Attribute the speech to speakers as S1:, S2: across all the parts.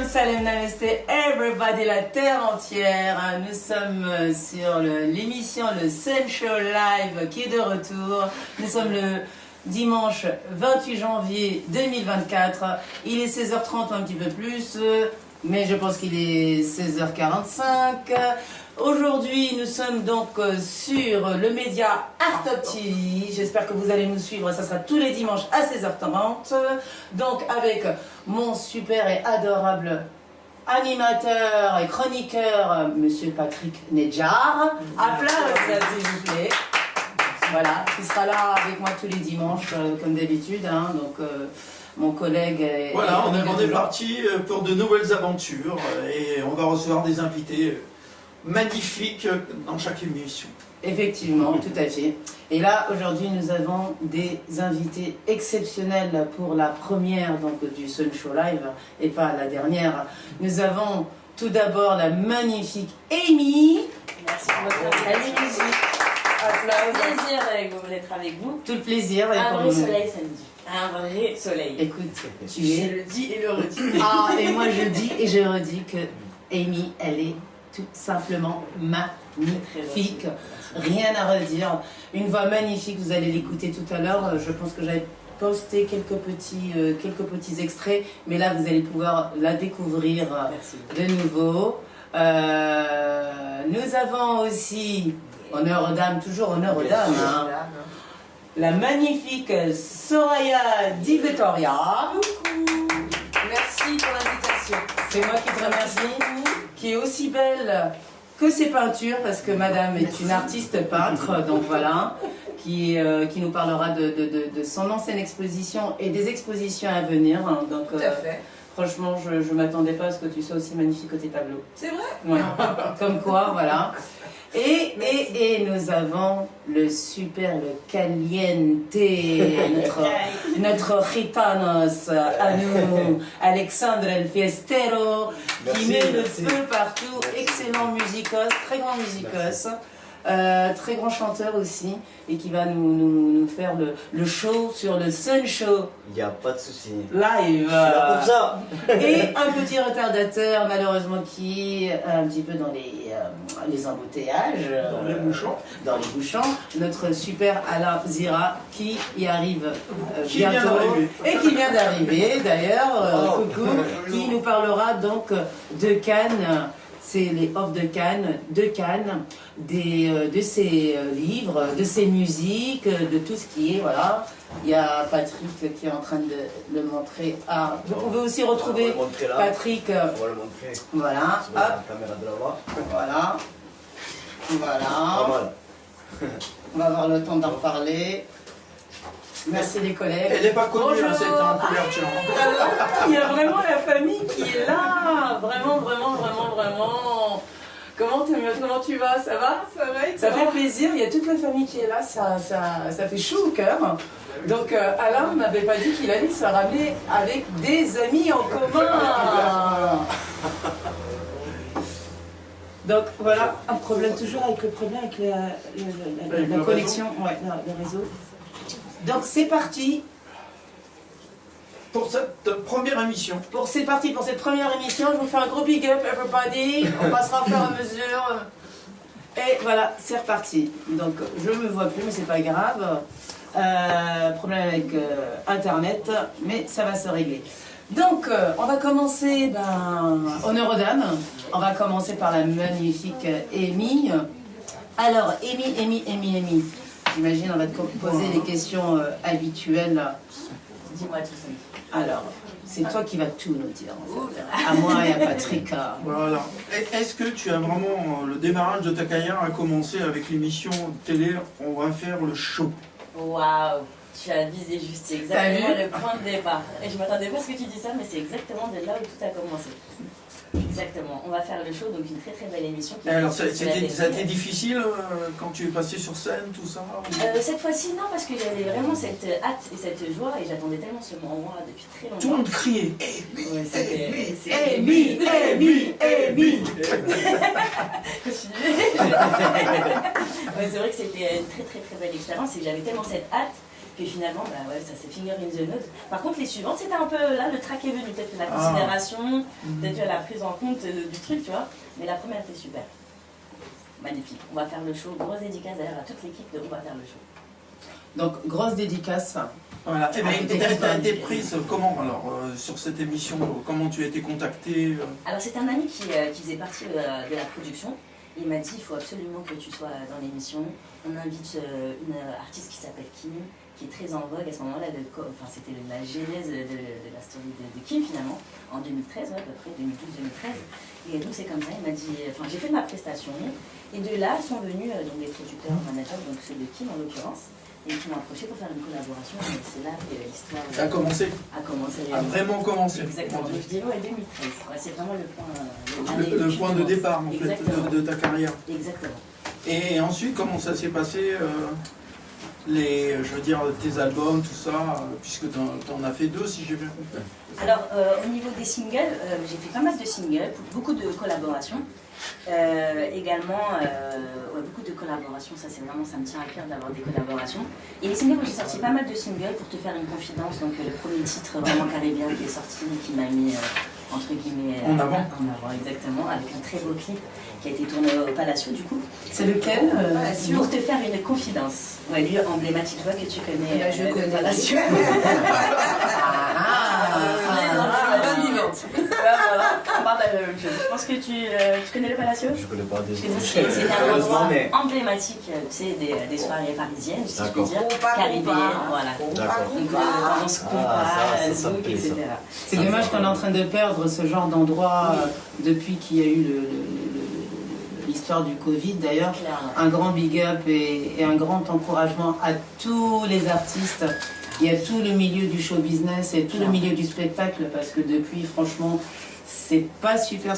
S1: salam, namaste, everybody, la terre entière. Nous sommes sur l'émission Le Sun Show Live qui est de retour. Nous sommes le dimanche 28 janvier 2024. Il est 16h30, un petit peu plus, mais je pense qu'il est 16h45. Aujourd'hui, nous sommes donc sur le média Art Top TV. J'espère que vous allez nous suivre. Ça sera tous les dimanches à 16h30. Donc, avec mon super et adorable animateur et chroniqueur, Monsieur Patrick Nedjar. Applause, s'il vous plaît. Voilà, qui sera là avec moi tous les dimanches, comme d'habitude. Hein, donc, mon collègue.
S2: Voilà, on est parti pour de nouvelles aventures et on va recevoir des invités magnifiques dans chaque émission.
S1: Effectivement, tout à fait. Et là, aujourd'hui, nous avons des invités exceptionnels pour la première donc, du Sun Show Live et pas la dernière. Nous avons tout d'abord la magnifique Amy.
S3: Merci beaucoup.
S1: Salut, musique. Applause.
S3: Plaisir d'être avec vous.
S1: Tout le plaisir.
S3: Un vrai soleil samedi. Un vrai soleil.
S1: Écoute, tu
S3: Je
S1: es...
S3: le dis et le redis.
S1: Ah, et moi je dis et je redis que Amy, elle est tout simplement magnifique. Rien à redire. Une voix magnifique, vous allez l'écouter tout à l'heure. Je pense que j'avais posté quelques petits extraits, mais là vous allez pouvoir la découvrir de nouveau. Nous avons aussi, honneur aux dames, toujours honneur aux dames, hein, la magnifique Soraya Di Vittoria.
S3: Merci pour l'invitation.
S1: C'est moi qui te remercie, qui est aussi belle que ses peintures, parce que madame est une artiste peintre, donc voilà, qui nous parlera de son ancienne exposition et des expositions à venir. Hein, donc,
S3: tout à fait.
S1: Franchement, je ne m'attendais pas à ce que tu sois aussi magnifique que tes tableaux.
S3: C'est vrai?
S1: Ouais. Comme quoi, voilà. Et nous avons le super, le caliente, notre gitanos à nous, Alexandre El Fiestero, qui met le feu partout, excellent musicos, très grand musicos, très grand chanteur aussi, et qui va nous faire le show sur le Sun Show.
S4: Il n'y a pas de souci.
S1: Live.
S4: Je suis là pour ça.
S1: Et un petit retardateur, malheureusement, qui est un petit peu dans les embouteillages.
S2: Dans les bouchons.
S1: Dans les bouchons. Notre super Alain Zira, qui y arrive
S2: Qui vient
S1: bientôt.
S2: d'arriver.
S1: Et qui vient d'arriver, d'ailleurs. Coucou. Qui nous parlera donc de Cannes. C'est les offres de Cannes, de ses livres, de ses musiques, de tout ce qui est, voilà. Il y a Patrick qui est en train de le montrer. Ah, on veut aussi retrouver Patrick.
S4: On va le montrer.
S1: Voilà,
S4: Sur la
S1: hop,
S4: caméra de là-bas.
S1: voilà, voilà.
S4: Pas mal.
S1: On va avoir le temps d'en reparler. Merci les collègues.
S2: Elle n'est pas connue,
S1: Bonjour.
S2: hein, c'était en couverture.
S1: Il y a vraiment la famille qui est là. Vraiment. Comment tu vas? Ça va? Ça fait plaisir. Il y a toute la famille qui est là. Ça fait chaud au cœur. Donc Alain ne m'avait pas dit qu'il allait se ramener avec des amis en commun. Donc voilà, un problème toujours avec la connexion, ouais, le réseau. Donc c'est parti.
S2: Pour cette première émission.
S1: C'est parti pour cette première émission. Je vous fais un gros big up, everybody. On passera au fur et à mesure. Et voilà, c'est reparti. Donc je me vois plus, mais c'est pas grave. Problème avec Internet, mais ça va se régler. Donc on va commencer, honneur aux dames. On va commencer par la magnifique Amy. Alors Amy. J'imagine on va te poser les questions habituelles.
S3: Dis-moi tout ça.
S1: Alors, c'est toi qui vas tout nous dire, en fait. À moi et à Patrick.
S2: Voilà. Est-ce que tu as vraiment le démarrage de ta carrière a commencé avec l'émission télé On va faire le show?
S3: Waouh, tu as visé juste, c'est exactement le point de départ. Et je m'attendais pas à ce que tu dis ça, mais c'est exactement de là où tout a commencé. Exactement, on va faire le show, donc une très très belle émission.
S2: Alors ça a été difficile quand tu es passé sur scène, tout ça?
S3: Cette fois-ci, non, parce qu'il y avait vraiment cette hâte et cette joie, et j'attendais tellement ce moment depuis très longtemps.
S2: Tout le monde criait.
S1: Amy.
S3: C'est vrai que c'était une très très très belle expérience, et j'avais tellement cette hâte que finalement, bah ouais, ça c'est finger in the nose. Par contre, les suivantes, c'était un peu, là, le track est venu, peut-être la considération, peut-être la prise en compte du truc, tu vois. Mais la première était super. Magnifique. On va faire le show. Grosse dédicace d'ailleurs à toute l'équipe de On va faire le show.
S1: Donc, grosse dédicace.
S2: Voilà. Et tu as été prise comment alors sur cette émission? Comment tu as été contactée?
S3: Alors, c'est un ami qui faisait partie de la production. Il m'a dit il faut absolument que tu sois dans l'émission. On invite une artiste qui s'appelle Kim, qui est très en vogue à ce moment-là. C'était la genèse de la story de Kim finalement, en 2013, ouais, à peu près 2012-2013. Et donc c'est comme ça, il m'a dit, j'ai fait ma prestation. Et de là sont venus donc, les producteurs, managers, donc ceux de Kim en l'occurrence, et qui m'ont approché pour faire une collaboration. Et c'est là que l'histoire
S2: a commencé. A vraiment commencé.
S3: Exactement. Je dirais ouais, 2013. Ouais, c'est vraiment le point.
S2: Le point de départ en fait de ta carrière.
S3: Exactement.
S2: Et ensuite, comment ça s'est passé je veux dire, tes albums, tout ça, puisque tu en as fait 2 si j'ai bien compris.
S3: Alors, au niveau des singles, j'ai fait pas mal de singles, beaucoup de collaborations. Également, beaucoup de collaborations, ça me tient à cœur d'avoir des collaborations. Et les singles, j'ai sorti pas mal de singles pour te faire une confidence. Donc, le premier titre vraiment caribéen qui est sorti, qui m'a mis entre guillemets
S2: en avant,
S3: exactement, avec un très beau clip qui a été tourné au Palacio du coup.
S1: C'est lequel
S3: Pour te faire une confidence. Ouais, lieu emblématique, je vois que tu connais.
S1: Je connais.
S3: Palacio.
S1: Bonne vivante.
S3: On parle de la même chose. Je pense que tu connais le Palacio.
S4: Je connais pas des
S3: C'est un endroit emblématique, tu sais, des soirées parisiennes, si je peux dire, caribéennes, voilà. Donc, danse, compas, zouk, etc.
S1: C'est dommage qu'on est en train de perdre ce genre d'endroit depuis qu'il y a eu l'histoire du Covid d'ailleurs. Un grand big up et un grand encouragement à tous les artistes. Il y a tout le milieu du show business et tout le milieu du spectacle parce que depuis, franchement, c'est pas super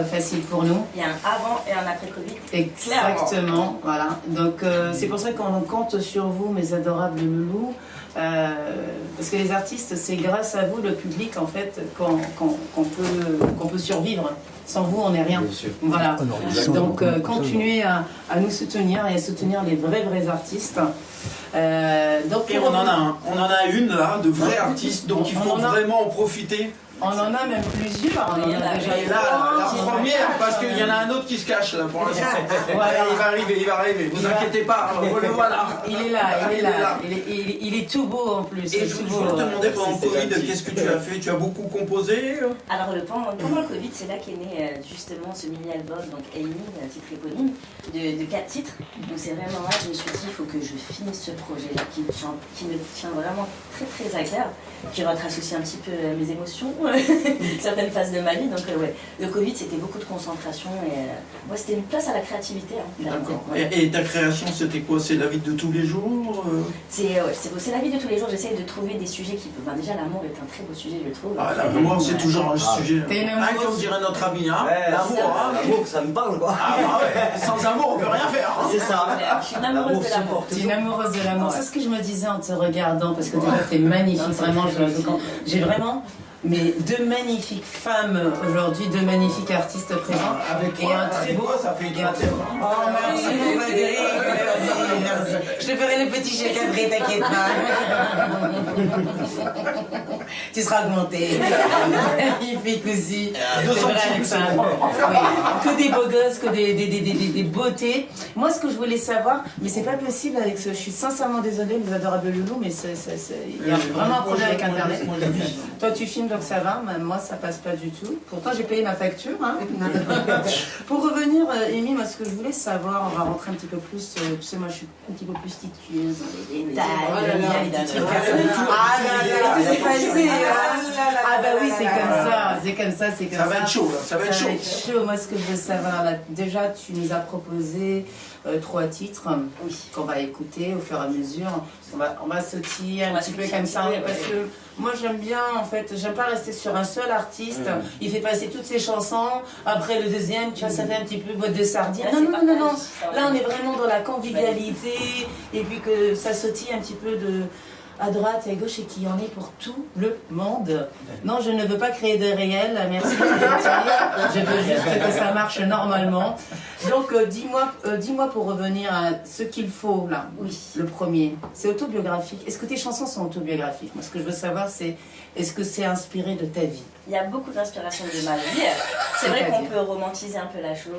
S1: facile pour nous.
S3: Il y a un avant et un après Covid.
S1: Exactement, voilà. Donc c'est pour ça qu'on compte sur vous, mes adorables loulous. Parce que les artistes, c'est grâce à vous, le public, en fait, qu'on peut survivre. Sans vous, on n'est rien. Voilà. Donc, continuez à nous soutenir et à soutenir les vrais artistes.
S2: Donc, et on en a une là, de vrais artistes, donc il faut vraiment en profiter.
S1: On en a même plusieurs.
S2: Il y en a déjà la première, parce qu'il y en a un autre qui se cache là pour l'instant. Voilà, il va arriver, vous inquiétez pas, le voilà.
S1: Il est là. Il est tout beau en plus.
S2: Et je voulais te demander pendant le Covid, qu'est-ce que tu as fait? Tu as beaucoup composé?
S3: Alors pendant le Covid, c'est là qu'est né justement ce mini-album, donc Amy, titre éponyme, de 4 titres. Donc c'est vraiment là, je me suis dit, il faut que je finisse ce projet-là qui me tient vraiment très à cœur, qui retrace aussi un petit peu mes émotions. Certaines phases de ma vie, donc ouais, le Covid c'était beaucoup de concentration et c'était une place à la créativité.
S2: D'accord. Et ta création c'était quoi? C'est la vie de tous les jours?
S3: C'est la vie de tous les jours, j'essaye de trouver des sujets qui peuvent... déjà l'amour est un très beau sujet je trouve.
S2: Ah l'amour c'est toujours un sujet.
S1: Comme
S2: dirait notre ami, hein.
S4: L'amour ça me parle quoi.
S2: Ah bah ouais, sans amour on peut rien faire.
S4: C'est ça.
S3: Je suis une amoureuse de l'amour.
S1: Tu es une amoureuse de l'amour, c'est ce que je me disais en te regardant, parce que t'es magnifique, vraiment, j'ai vraiment... Mais 2 magnifiques femmes aujourd'hui, 2 magnifiques artistes présents.
S2: Avec toi,
S1: un très beau.
S2: Ça fait éclater.
S1: Oh merci Frédéric, merci. Je te ferai le petit chèque après, t'inquiète pas. Tu seras augmenté. Magnifique aussi. C'est vrai Alexandre. Oui. Que des beaux gosses, que des beautés. Moi ce que je voulais savoir, mais c'est pas possible Alex, je suis sincèrement désolée mes adorables loulous, mais il y a vraiment un problème avec internet. Toi tu filmes donc ça va, moi ça passe pas du tout. Pourtant j'ai payé ma facture. Hein. Pour revenir, Amy, moi ce que je voulais savoir, on va rentrer un petit peu plus, tu sais moi je suis un petit peu plus titueuse dans les détails. Ah bah oui c'est comme ça.
S2: Ça va être chaud là, ça va être chaud.
S1: Moi ce que je veux savoir là, déjà tu nous as proposé 3 titres qu'on va écouter au fur et à mesure. On va sautiller un petit peu comme ça parce que moi j'aime bien en fait, j'aime pas rester sur un seul artiste. Il fait passer toutes ses chansons, après le deuxième, tu vois, ça fait un petit peu boîte de sardines. Non. Là on est vraiment dans la convivialité et puis que ça sautille un petit peu à droite et à gauche et qu'il y en ait pour tout le monde. Non, je ne veux pas créer de réel, merci. Je veux juste que ça marche normalement. Donc, dis-moi pour revenir à ce qu'il faut là.
S3: Oui.
S1: Le premier, c'est autobiographique. Est-ce que tes chansons sont autobiographiques? Moi, ce que je veux savoir, c'est est-ce que c'est inspiré de ta vie?
S3: Il y a beaucoup d'inspiration de ma vie. C'est vrai qu'on peut romantiser un peu la chose,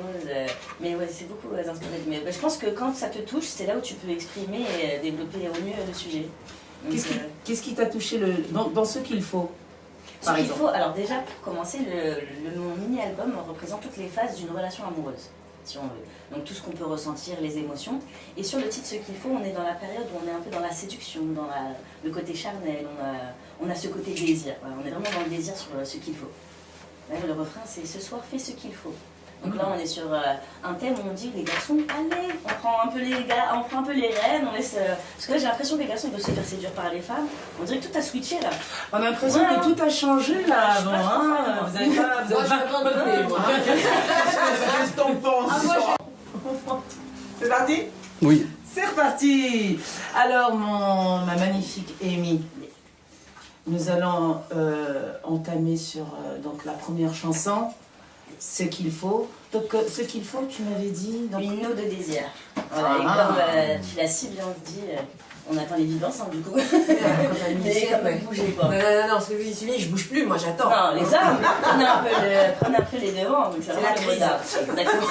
S3: mais ouais, c'est beaucoup inspiré de mes... Je pense que quand ça te touche, c'est là où tu peux exprimer et développer au mieux le sujet.
S1: Qu'est-ce qui t'a touché dans ce qu'il faut?
S3: Ce qu'il faut, alors déjà pour commencer, mon mini-album représente toutes les phases d'une relation amoureuse, si on veut. Donc tout ce qu'on peut ressentir, les émotions. Et sur le titre Ce qu'il faut, on est dans la période où on est un peu dans la séduction, dans le côté charnel, on a ce côté désir. Voilà, on est vraiment dans le désir sur ce qu'il faut. Là, le refrain, c'est ce soir, fais ce qu'il faut. Donc là, on est sur un thème où on dit les garçons, allez, on prend un peu les rênes, on laisse. Parce que là, j'ai l'impression que les garçons ils veulent se faire séduire par les femmes. On dirait que tout a switché là.
S1: On a l'impression que tout a changé là avant. Hein. Vous avez pas. Vous avez pas bonne idée, moi.
S2: Qu'est-ce que t'en penses?
S1: C'est parti?
S4: Oui.
S1: C'est reparti. Alors, ma magnifique Amy, nous allons entamer sur donc la première chanson. Ce qu'il faut. Donc, ce qu'il faut, tu m'avais dit. Donc...
S3: Une ode de désir. Voilà, et comme tu l'as si bien dit, on attend les vivants ensemble du coup. Mais comme bouger quoi.
S5: Non, c'est fini, je bouge plus, moi j'attends.
S3: Non, les hommes, prenez un peu les devants. C'est la crise. D'accord.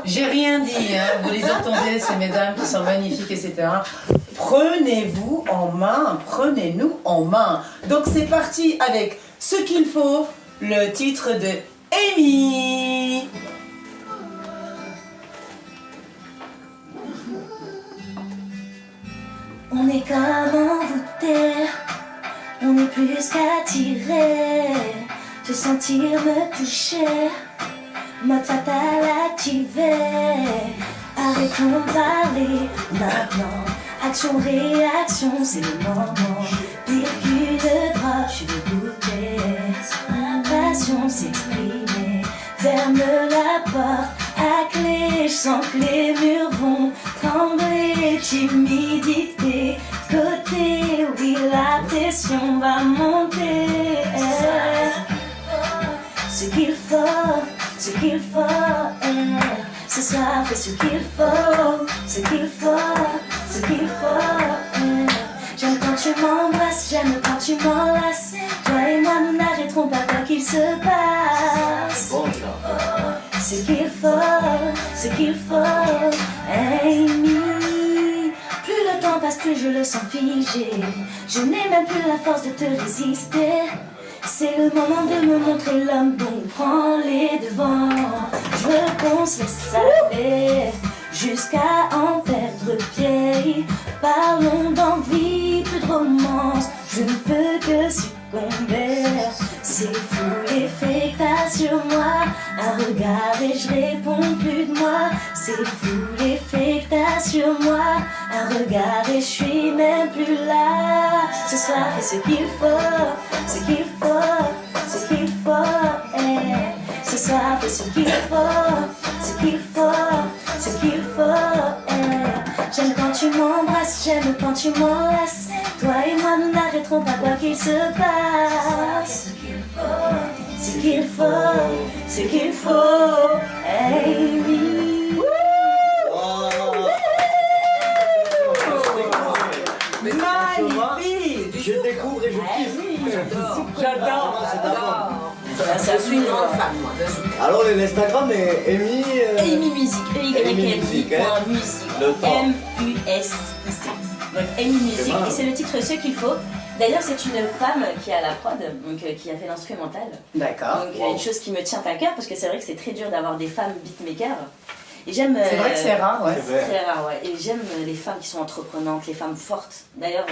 S1: J'ai rien dit, hein. Vous les entendez, ces mesdames qui sont magnifiques, etc. Prenez-vous en main, prenez-nous en main. Donc, c'est parti avec ce qu'il faut, le titre de Amy.
S3: On est comme envoûté, on est plus qu'attiré, te sentir me toucher, mode fatal activé. Arrêtons de parler maintenant, action, réaction, c'est le moment. Véhicule de drogue, je veux goûter, passion s'exprimer. Ferme la porte à clé, je sens que les murs vont trembler. Timidité, côté, oui la pression va monter. Ce qu'il faut, ce qu'il faut. Ce soir, fais ce qu'il faut, ce qu'il faut, ce qu'il faut. J'aime quand tu m'embrasses, j'aime quand tu m'enlaces. Toi et moi, nous n'arrêterons pas quoi qu'il se passe. Ce qu'il faut, ce qu'il faut, Amy. Plus le temps passe, plus je le sens figé. Je n'ai même plus la force de te résister. C'est le moment de me montrer l'homme, donc prends les devants. Je veux qu'on se laisse aller jusqu'à en perdre pied. Parlons d'envie, plus de romance. Je ne peux que succomber. C'est fou l'effet que t'as sur moi. Un regard et je réponds plus de moi. C'est fou l'effet que t'as sur moi. Un regard et je suis même plus là. Ce soir fais ce qu'il faut, ce qu'il faut, ce qu'il faut. Ce soir fais ce qu'il faut, ce qu'il faut, ce qu'il faut. J'aime quand tu m'embrasses, j'aime quand tu m'enlaces. Toi et moi nous n'arrêterons pas quoi qu'il se passe. Ce qu'il faut, ce qu'il faut, Amy.
S1: Magnifique.
S4: Je découvre et je kiffe.
S5: J'adore. Je suis une grande fan, moi.
S4: Alors, l'Instagram est Amy.
S3: Amy Music,
S4: Music, Le temps.
S3: M-U-S-I-C. Donc Amy Music, et c'est le titre Ce qu'il faut. D'ailleurs, c'est une femme qui a la prod, donc qui a fait l'instrumental.
S1: D'accord.
S3: Donc une chose qui me tient à cœur, parce que c'est vrai que c'est très dur d'avoir des femmes beatmakers. Et j'aime.
S1: C'est vrai que c'est rare, ouais.
S3: C'est très rare, ouais. Et j'aime les femmes qui sont entreprenantes, les femmes fortes. D'ailleurs,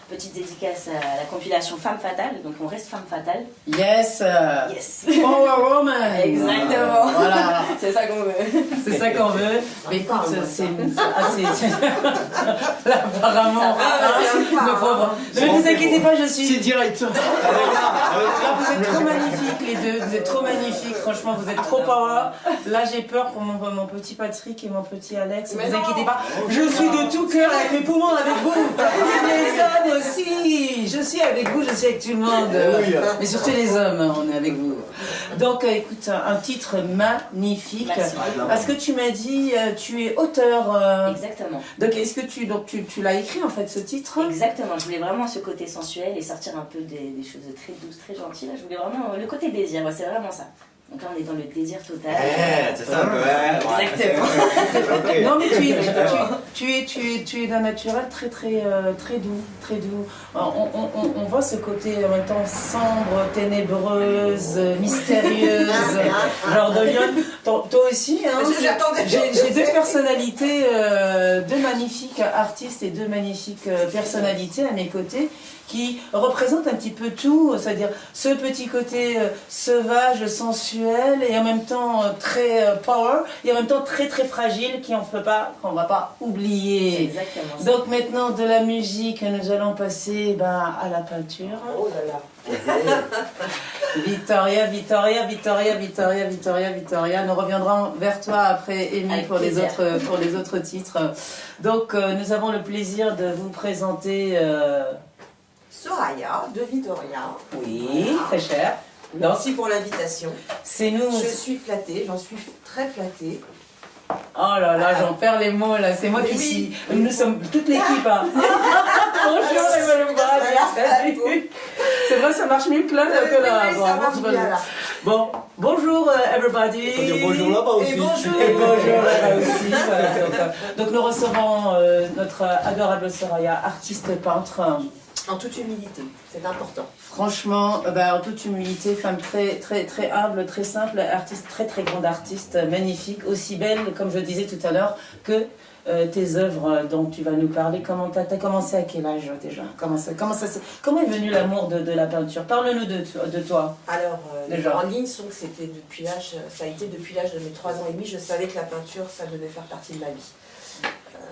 S3: petite dédicace à la compilation Femme Fatale, donc on reste Femme Fatale.
S1: Yes.
S3: Yes.
S1: Power Woman.
S3: Exactement.
S1: Voilà.
S3: C'est ça qu'on veut.
S1: C'est ça qu'on veut. Mais écoute, c'est assez... Là, apparemment, le pauvre. Ne vous inquiétez pas, je suis...
S2: C'est direct.
S1: Là, vous êtes trop magnifiques les deux, vous êtes trop magnifiques, franchement, vous êtes trop power. Là, j'ai peur pour mon petit Patrick et mon petit Alex, ne vous inquiétez pas. Je suis de tout cœur avec mes poumons avec vous. Les hommes aussi, je suis avec vous, je suis avec tout le monde. Mais surtout les hommes, on est avec vous. Donc, écoute, un titre magnifique.
S3: Merci.
S1: Parce que tu m'as dit, tu es auteur.
S3: Exactement.
S1: Donc, est-ce que tu l'as écrit en fait ce titre?
S3: Exactement, je voulais vraiment ce côté sensuel et sortir un peu des choses très douces, très gentilles. Là, je voulais vraiment le côté désir, ouais, c'est vraiment ça. Donc là, on est dans le désir total.
S4: C'est ça un peu, ouais.
S3: Exactement.
S1: Non mais tu es d'un naturel très doux, très doux. On voit ce côté en même temps sombre, ténébreuse, mystérieuse, genre de lion. Toi aussi, hein. J'ai deux personnalités, deux magnifiques artistes et deux magnifiques personnalités à mes côtés qui représentent un petit peu tout, c'est-à-dire ce petit côté sauvage, sensuel et en même temps très power et en même temps très fragile qu'on va pas oublier.
S3: Exactement.
S1: Donc maintenant de la musique, nous allons passer à la peinture.
S5: Oh là là.
S1: Victoria, nous reviendrons vers toi après Amy pour les autres titres. Donc nous avons le plaisir de vous présenter
S5: Soraya de Vitoria.
S1: oui,
S5: Voilà.
S1: très cher.
S5: Merci pour l'invitation.
S1: C'est nous.
S5: Je suis flattée, j'en suis très flattée.
S1: Oh là là, j'en perds les mots là, c'est moi
S5: Mais
S1: qui
S5: oui.
S1: suis. Nous sommes toute l'équipe. Hein. Bonjour les salut. C'est vrai, ça marche mieux que là que là.
S5: Oui, ça marche bien là.
S1: Bon, bonjour everybody.
S4: Il faut dire bonjour là-bas aussi.
S5: Et bonjour.
S1: Et bonjour là aussi. Voilà, donc nous recevons notre adorable Soraya, artiste peintre.
S5: En toute humilité, c'est important.
S1: Franchement, en toute humilité, femme très humble, très simple, artiste, très grande artiste, magnifique, aussi belle, comme je disais tout à l'heure, que tes œuvres dont tu vas nous parler. Comment t'as commencé à quel âge déjà? Comment est venu l'amour de la peinture? Parle-nous de toi.
S5: Alors,
S1: Déjà.
S5: en ligne, donc c'était ça a été depuis l'âge de mes 3 ans et demi, je savais que la peinture, ça devait faire partie de ma vie.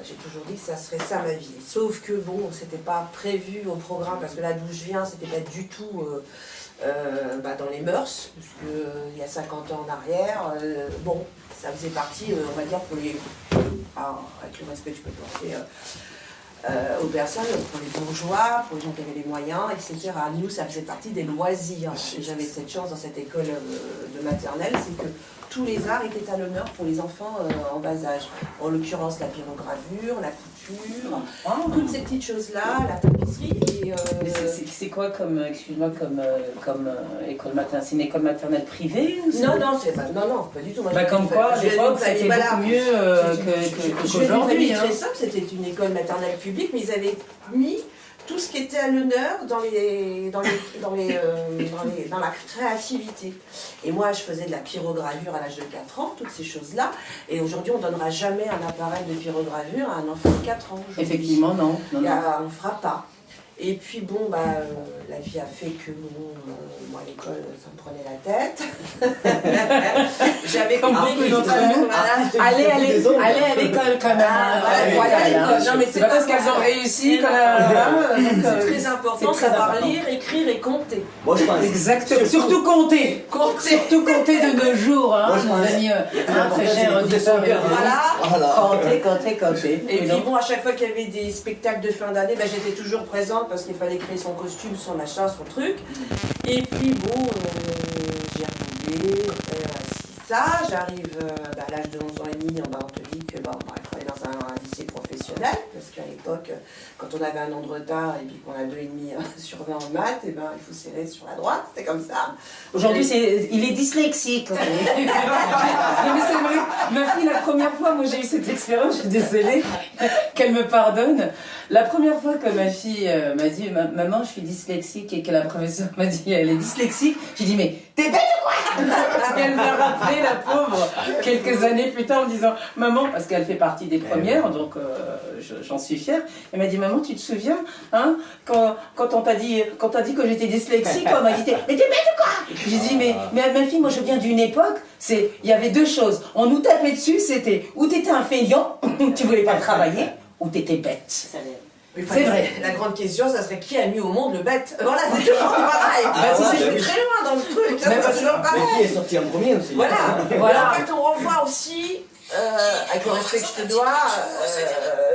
S5: J'ai toujours dit que ça serait ça ma vie. Sauf que bon, c'était pas prévu au programme, parce que là d'où je viens, c'était pas du tout dans les mœurs, parce que il y a 50 ans en arrière, bon, ça faisait partie, on va dire, pour les... avec le respect que je peux porter aux personnes, pour les bourgeois, pour les gens qui avaient les moyens, etc. Nous, ça faisait partie des loisirs. Et j'avais cette chance dans cette école de maternelle, c'est que tous les arts étaient à l'honneur pour les enfants en bas âge. En l'occurrence, la pyrogravure, la couture, toutes ces petites choses-là, la tapisserie.
S1: Mais c'est quoi comme, excuse-moi, comme école maternelle? C'est une école maternelle privée ou
S5: Non, pas du tout. Moi,
S1: comme quoi, à l'époque, c'était beaucoup mieux qu'aujourd'hui.
S5: Très simple, c'était une école maternelle publique, mais ils avaient mis tout ce qui était à l'honneur dans la créativité. Et moi, je faisais de la pyrogravure à l'âge de 4 ans, toutes ces choses-là. Et aujourd'hui, on ne donnera jamais un appareil de pyrogravure à un enfant de 4 ans.
S1: Effectivement, non.
S5: On ne fera pas. Et puis bon, la vie a fait que moi à l'école, ça me prenait la tête. J'avais
S1: comme beaucoup d'entre nous. Allez à l'école quand même.
S5: Voilà l'école. Non mais
S1: c'est pas parce qu'elles ont réussi quand même.
S5: C'est très important de savoir lire, écrire et compter.
S4: Moi je pense.
S1: Exactement. Surtout compter. Surtout compter de nos jours, hein, nos amis très chers auditeurs.
S5: Voilà.
S1: Compter.
S5: Et puis bon, à chaque fois qu'il y avait des spectacles de fin d'année, j'étais toujours présente parce qu'il fallait créer son costume, son machin, son truc. Et puis bon, j'ai redoublé, ça, j'arrive à l'âge de 11 ans et demi, on te dit que il faut aller dans un lycée professionnel, parce qu'à l'époque, quand on avait un an de retard et puis qu'on a 2,5 sur 20 en maths, il faut serrer sur la droite, c'était comme ça.
S1: Aujourd'hui, il est dyslexique. Non mais c'est vrai, ma fille, la première fois, moi j'ai eu cette expérience, je suis désolée, qu'elle me pardonne. La première fois que ma fille m'a dit « Maman, je suis dyslexique » et que la professeure m'a dit « Elle est dyslexique », j'ai dit « Mais t'es bête ou quoi ?» Et elle m'a rappelé, la pauvre, quelques années plus tard en disant « Maman », parce qu'elle fait partie des premières, donc j'en suis fière. Elle m'a dit, maman, tu te souviens, hein, quand on t'a dit que j'étais dyslexique, on m'a dit, mais t'es bête ou quoi? J'ai dit, mais ma fille, moi je viens d'une époque, il y avait deux choses. On nous tapait dessus, c'était ou t'étais un feignant, tu voulais pas travailler, ou t'étais bête.
S5: C'est vrai. La grande question, ça serait qui a mis au monde le bête? Voilà, c'est toujours pareil. C'est très loin dans le truc. C'est toujours pareil.
S4: Mais qui est sorti en premier aussi?
S5: Voilà. En fait, on revoit aussi, avec le respect que je te dois,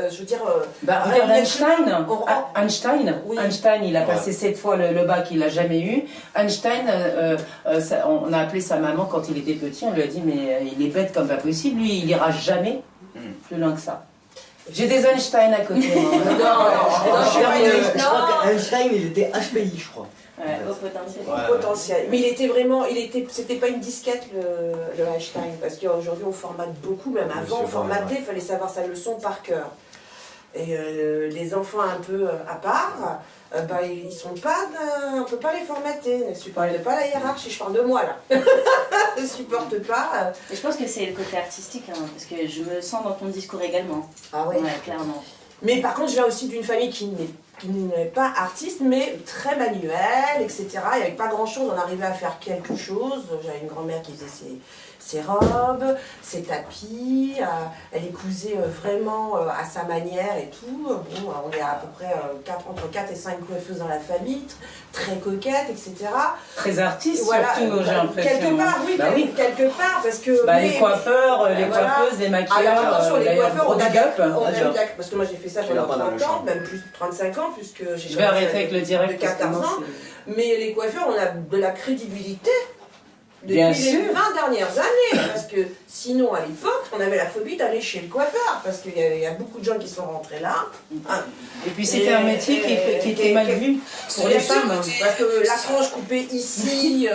S5: je veux dire.
S1: Regarde Einstein.
S5: Oui.
S1: Einstein, il a passé 7 fois le bac, il l'a jamais eu. Einstein, on a appelé sa maman quand il était petit, on lui a dit, mais il est bête comme pas possible, lui, il ira jamais plus loin que ça. J'ai des Einstein à côté.
S4: Je crois qu'Einstein, il était HPI, je crois.
S3: Ouais, au potentiel.
S4: Ouais.
S5: Potentiel. Mais il était vraiment, c'était pas une disquette le Einstein, parce qu'aujourd'hui on formate beaucoup, même avant on formatait, il fallait savoir sa leçon par cœur. Et les enfants un peu à part, ils sont pas, on peut pas les formater, ne supportent pas la hiérarchie, je parle de moi là, ne supportent pas.
S3: Et je pense que c'est le côté artistique, hein, parce que je me sens dans ton discours également.
S5: Ah ouais.
S3: Ouais, clairement.
S5: Mais par contre je viens aussi d'une famille qui n'est pas artiste, mais très manuelle, etc. Il n'y avait pas grand chose, on arrivait à faire quelque chose. J'avais une grand-mère qui faisait ses robes, ses tapis, elle épousait vraiment à sa manière et tout. Bon, on est à peu près entre 4 et 5 coiffeuses dans la famille, très coquettes, etc.
S1: Très artiste
S5: Voilà,
S1: surtout, j'ai l'impression.
S5: quelque part, oui, quelque part, parce que...
S1: les coiffeurs, les coiffeuses, les maquilleurs,
S5: alors attention, les coiffeurs, on a
S1: big up.
S5: parce que moi j'ai fait ça pendant 30 ans, même plus de 35 ans, puisque j'ai...
S1: Je vais arrêter avec le direct.
S5: De 14 ans. Mais les coiffeurs, on a de la crédibilité depuis
S1: Bien
S5: les
S1: sûr.
S5: 20 dernières années. Parce que sinon, à l'époque, on avait la phobie d'aller chez le coiffeur. Parce qu'il y a beaucoup de gens qui sont rentrés là.
S1: Et puis c'était un métier qui était mal vu pour les femmes.
S5: Parce que la frange coupée ici,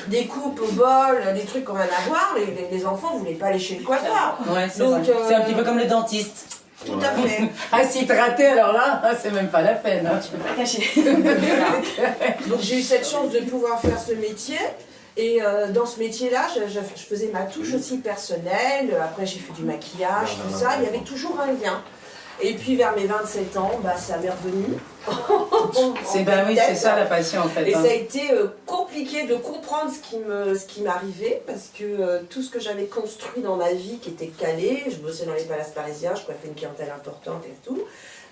S5: des coupes au bol, des trucs qu'on va avoir, les enfants ne voulaient pas aller chez le coiffeur.
S1: Ouais, c'est
S5: Donc,
S1: vrai. C'est un petit peu comme le dentiste.
S5: Tout à fait.
S1: Ah, si te raté, alors là, c'est même pas la peine. Hein.
S3: Tu peux pas cacher.
S5: Donc j'ai eu cette chance de pouvoir faire ce métier. Et dans ce métier-là, je faisais ma touche aussi personnelle. Après, j'ai fait du maquillage, tout ça. Il y avait toujours un lien. Et puis, vers mes 27 ans, ça m'est revenu.
S1: C'est ça la passion en fait.
S5: Et ça a été compliqué de comprendre ce qui m'arrivait, parce que tout ce que j'avais construit dans ma vie, qui était calé, je bossais dans les palaces parisiens, je coiffais une clientèle importante et tout,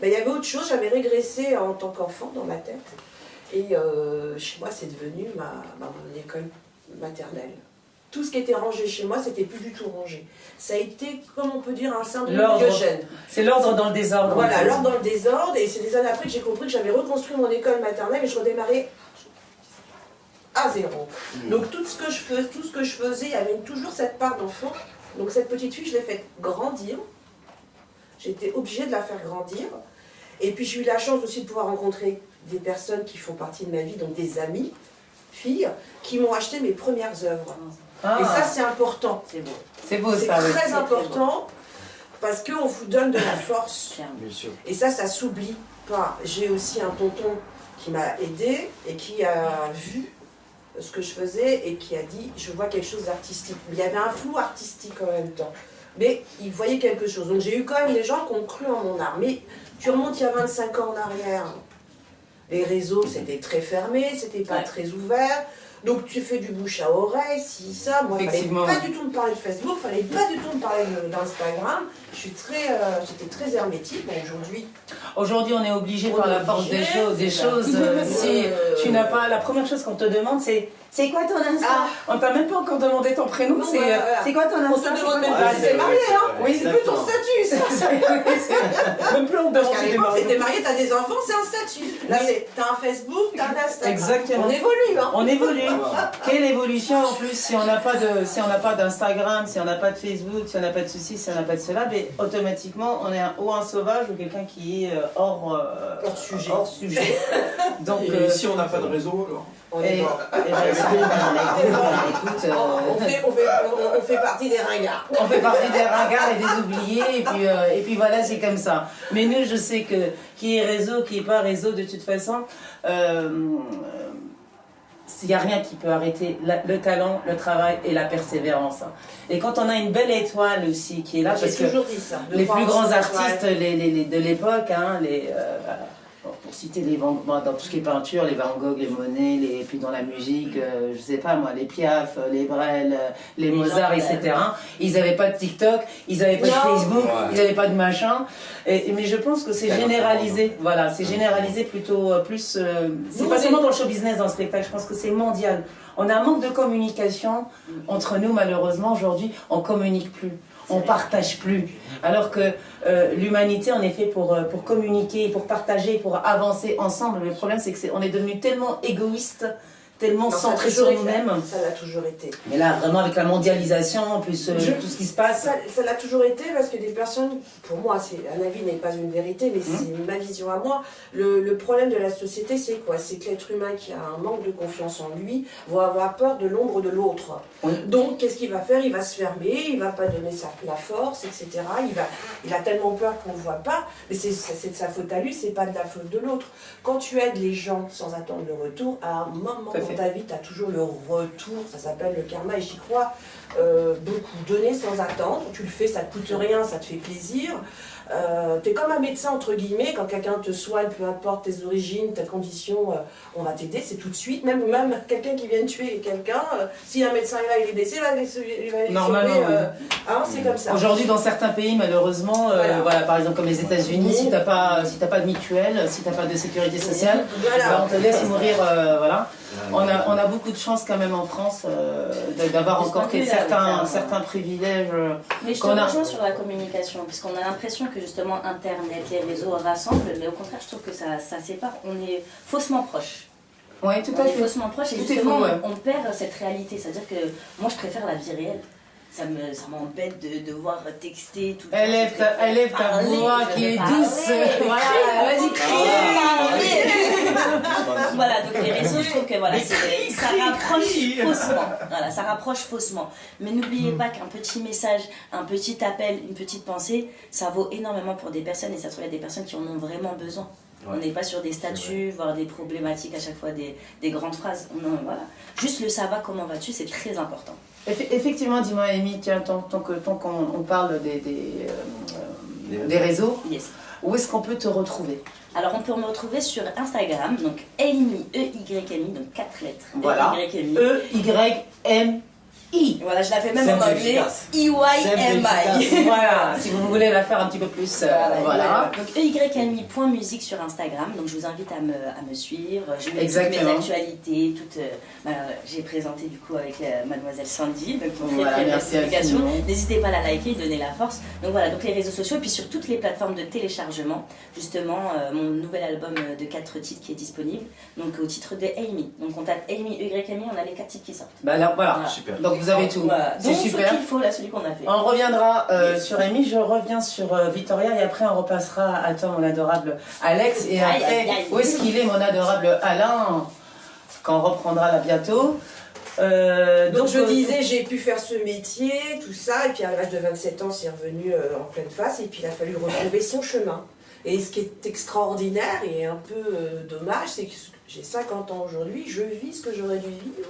S5: mais il y avait autre chose, j'avais régressé en tant qu'enfant dans ma tête. Et chez moi, c'est devenu mon école maternelle. Tout ce qui était rangé chez moi, c'était plus du tout rangé. Ça a été, comme on peut dire, un syndrome Diogène.
S1: C'est l'ordre dans le désordre.
S5: Voilà, l'ordre dans le désordre. Et c'est des années après que j'ai compris que j'avais reconstruit mon école maternelle et je redémarrais à zéro. Donc tout ce que je faisais, il y avait toujours cette part d'enfant. Donc cette petite fille, je l'ai faite grandir. J'étais obligée de la faire grandir. Et puis j'ai eu la chance aussi de pouvoir rencontrer des personnes qui font partie de ma vie, donc des amis, filles, qui m'ont acheté mes premières œuvres.
S1: Ah.
S5: Et ça, c'est important.
S3: C'est beau.
S1: C'est beau
S5: C'est
S1: ça. Oui.
S5: très important parce qu'on vous donne de la force.
S4: Bien sûr.
S5: Et ça s'oublie pas. J'ai aussi un tonton qui m'a aidé et qui a vu ce que je faisais et qui a dit je vois quelque chose d'artistique. Il y avait un flou artistique en même temps. Mais il voyait quelque chose. Donc j'ai eu quand même des gens qui ont cru en mon art. Mais tu remontes il y a 25 ans en arrière. Les réseaux, c'était très fermé, c'était pas très ouvert. Donc tu fais du bouche à oreille, si ça. Moi, il fallait pas du tout me parler de Facebook, il fallait pas du tout me parler d'Instagram. J'étais très hermétique. Bon, aujourd'hui,
S1: on est obligé par la force des choses. Si tu n'as pas, la première chose qu'on te demande, c'est quoi ton Insta? On t'a même pas encore demandé ton prénom. C'est quoi ton Insta?
S5: On te demande même pas si t'es marié, hein.
S1: Oui,
S5: c'est plus ton statut.
S1: Même plus on te demande
S5: si t'es marié. T'es marié, t'as des enfants, c'est un statut. Là, t'as un Facebook, t'as un Instagram.
S1: Exactement.
S5: On évolue, hein.
S1: On évolue. Quelle évolution en plus si on n'a pas d'Instagram, si on n'a pas de Facebook, si on n'a pas de ceci, si on n'a pas de cela, mais automatiquement on est ou un sauvage ou quelqu'un qui est hors sujet. Donc
S2: et si on n'a pas de réseau alors
S5: on est mort.
S1: Écoute,
S5: on fait partie des ringards.
S1: On fait partie des ringards et des oubliés, et puis voilà, c'est comme ça. Mais nous, je sais que qui est réseau, qui n'est pas réseau, de toute façon, il n'y a rien qui peut arrêter le talent, le travail et la persévérance. Et quand on a une belle étoile aussi qui est là, parce que
S5: toujours dit ça,
S1: les plus grands artistes de l'époque, hein, pour citer les dans tout ce qui est peinture, les Van Gogh, les Monet, puis dans la musique, je sais pas moi, les Piaf, les Brel, les Mozart, etc. Ils n'avaient pas de TikTok, ils n'avaient pas de Facebook, ils n'avaient pas de machin. Mais je pense que c'est généralisé. Voilà, c'est généralisé plutôt plus. C'est pas seulement dans le show business, dans le spectacle. Je pense que c'est mondial. On a un manque de communication entre nous, malheureusement. Aujourd'hui, on communique plus. On partage plus. Alors que l'humanité, en effet, pour communiquer, pour partager, pour avancer ensemble, le problème, c'est qu'on est devenu tellement égoïste, tellement centré sur nous-mêmes.
S5: Ça l'a toujours été.
S1: Mais là, vraiment, avec la mondialisation, en plus tout ce qui se passe.
S5: Ça l'a toujours été parce que des personnes, pour moi, un avis n'est pas une vérité, mais c'est ma vision à moi. Le problème de la société, c'est quoi? C'est que l'être humain qui a un manque de confiance en lui va avoir peur de l'ombre de l'autre. Donc, qu'est-ce qu'il va faire? Il va se fermer, il va pas donner la force, etc. Il a tellement peur qu'on ne le voit pas, mais c'est de sa faute à lui, c'est pas de la faute de l'autre. Quand tu aides les gens sans attendre le retour, à un moment dans ta vie, tu as toujours le retour, ça s'appelle le karma et j'y crois beaucoup. Donner sans attendre, tu le fais, ça te coûte rien, ça te fait plaisir. Tu es comme un médecin, entre guillemets, quand quelqu'un te soigne, peu importe tes origines, ta condition, on va t'aider, c'est tout de suite. Même quelqu'un qui vient de tuer quelqu'un, si un médecin est là, il est blessé, il va
S1: normalement,
S5: sauver. C'est comme ça.
S1: Aujourd'hui, dans certains pays, malheureusement, voilà, par exemple comme les États-Unis, si t'as pas de mutuelle, si t'as pas de sécurité sociale, on te laisse mourir, voilà. On a beaucoup de chance quand même en France d'avoir encore certains privilèges.
S3: Mais je te rejoins sur la communication, puisqu'on a l'impression que justement Internet, les réseaux rassemblent, mais au contraire je trouve que ça sépare, on est faussement proches.
S1: Oui, tout à fait.
S3: Faussement proches et justement on perd cette réalité, c'est-à-dire que moi je préfère la vie réelle. Ça m'embête de devoir texter tout le temps.
S1: Élève ta voix qui est douce. Voilà, vas-y, crie.
S3: Voilà, donc les réseaux, je trouve que voilà, ça rapproche faussement. Voilà, ça rapproche faussement. Mais n'oubliez pas qu'un petit message, un petit appel, une petite pensée, ça vaut énormément pour des personnes et ça se trouve, il y a des personnes qui en ont vraiment besoin. On n'est pas sur des statuts, voire des problématiques à chaque fois, des grandes phrases. Non, voilà. Juste le ça va, comment vas-tu, c'est très important.
S1: Effectivement, dis-moi, Amy, tiens, tant qu'on parle des réseaux, où est-ce qu'on peut te retrouver?
S3: Alors, on peut me retrouver sur Instagram, donc Amy, E-Y-M-I, donc 4 lettres.
S1: Voilà, E-Y-M-I.
S3: Voilà, je la fais même en anglais, E-Y-M-I.
S1: Voilà, si vous voulez la faire un petit peu plus, voilà.
S3: Donc EYMI.musique sur Instagram, donc je vous invite à me suivre. Je mets toutes mes actualités, j'ai présenté du coup avec mademoiselle Sandy, donc une très belle publication. N'hésitez pas à la liker, donner la force. Donc voilà, donc les réseaux sociaux, et puis sur toutes les plateformes de téléchargement, justement mon nouvel album de 4 titres qui est disponible, donc au titre de Amy. Donc on tape Amy, EYMI, on a les 4 titres qui sortent.
S1: Bah alors voilà, super. Donc vous avez tout, c'est super.
S3: Donc qu'il faut là, celui qu'on a fait.
S1: On reviendra sur Amy, je reviens sur Victoria et après on repassera à toi mon adorable Alex et après où est-ce qu'il est mon adorable Alain quand on reprendra là bientôt.
S5: Donc je disais, j'ai pu faire ce métier, tout ça, et puis à l'âge de 27 ans, c'est revenu en pleine face, et puis il a fallu retrouver son chemin. Et ce qui est extraordinaire et un peu dommage, c'est que j'ai 50 ans aujourd'hui, je vis ce que j'aurais dû vivre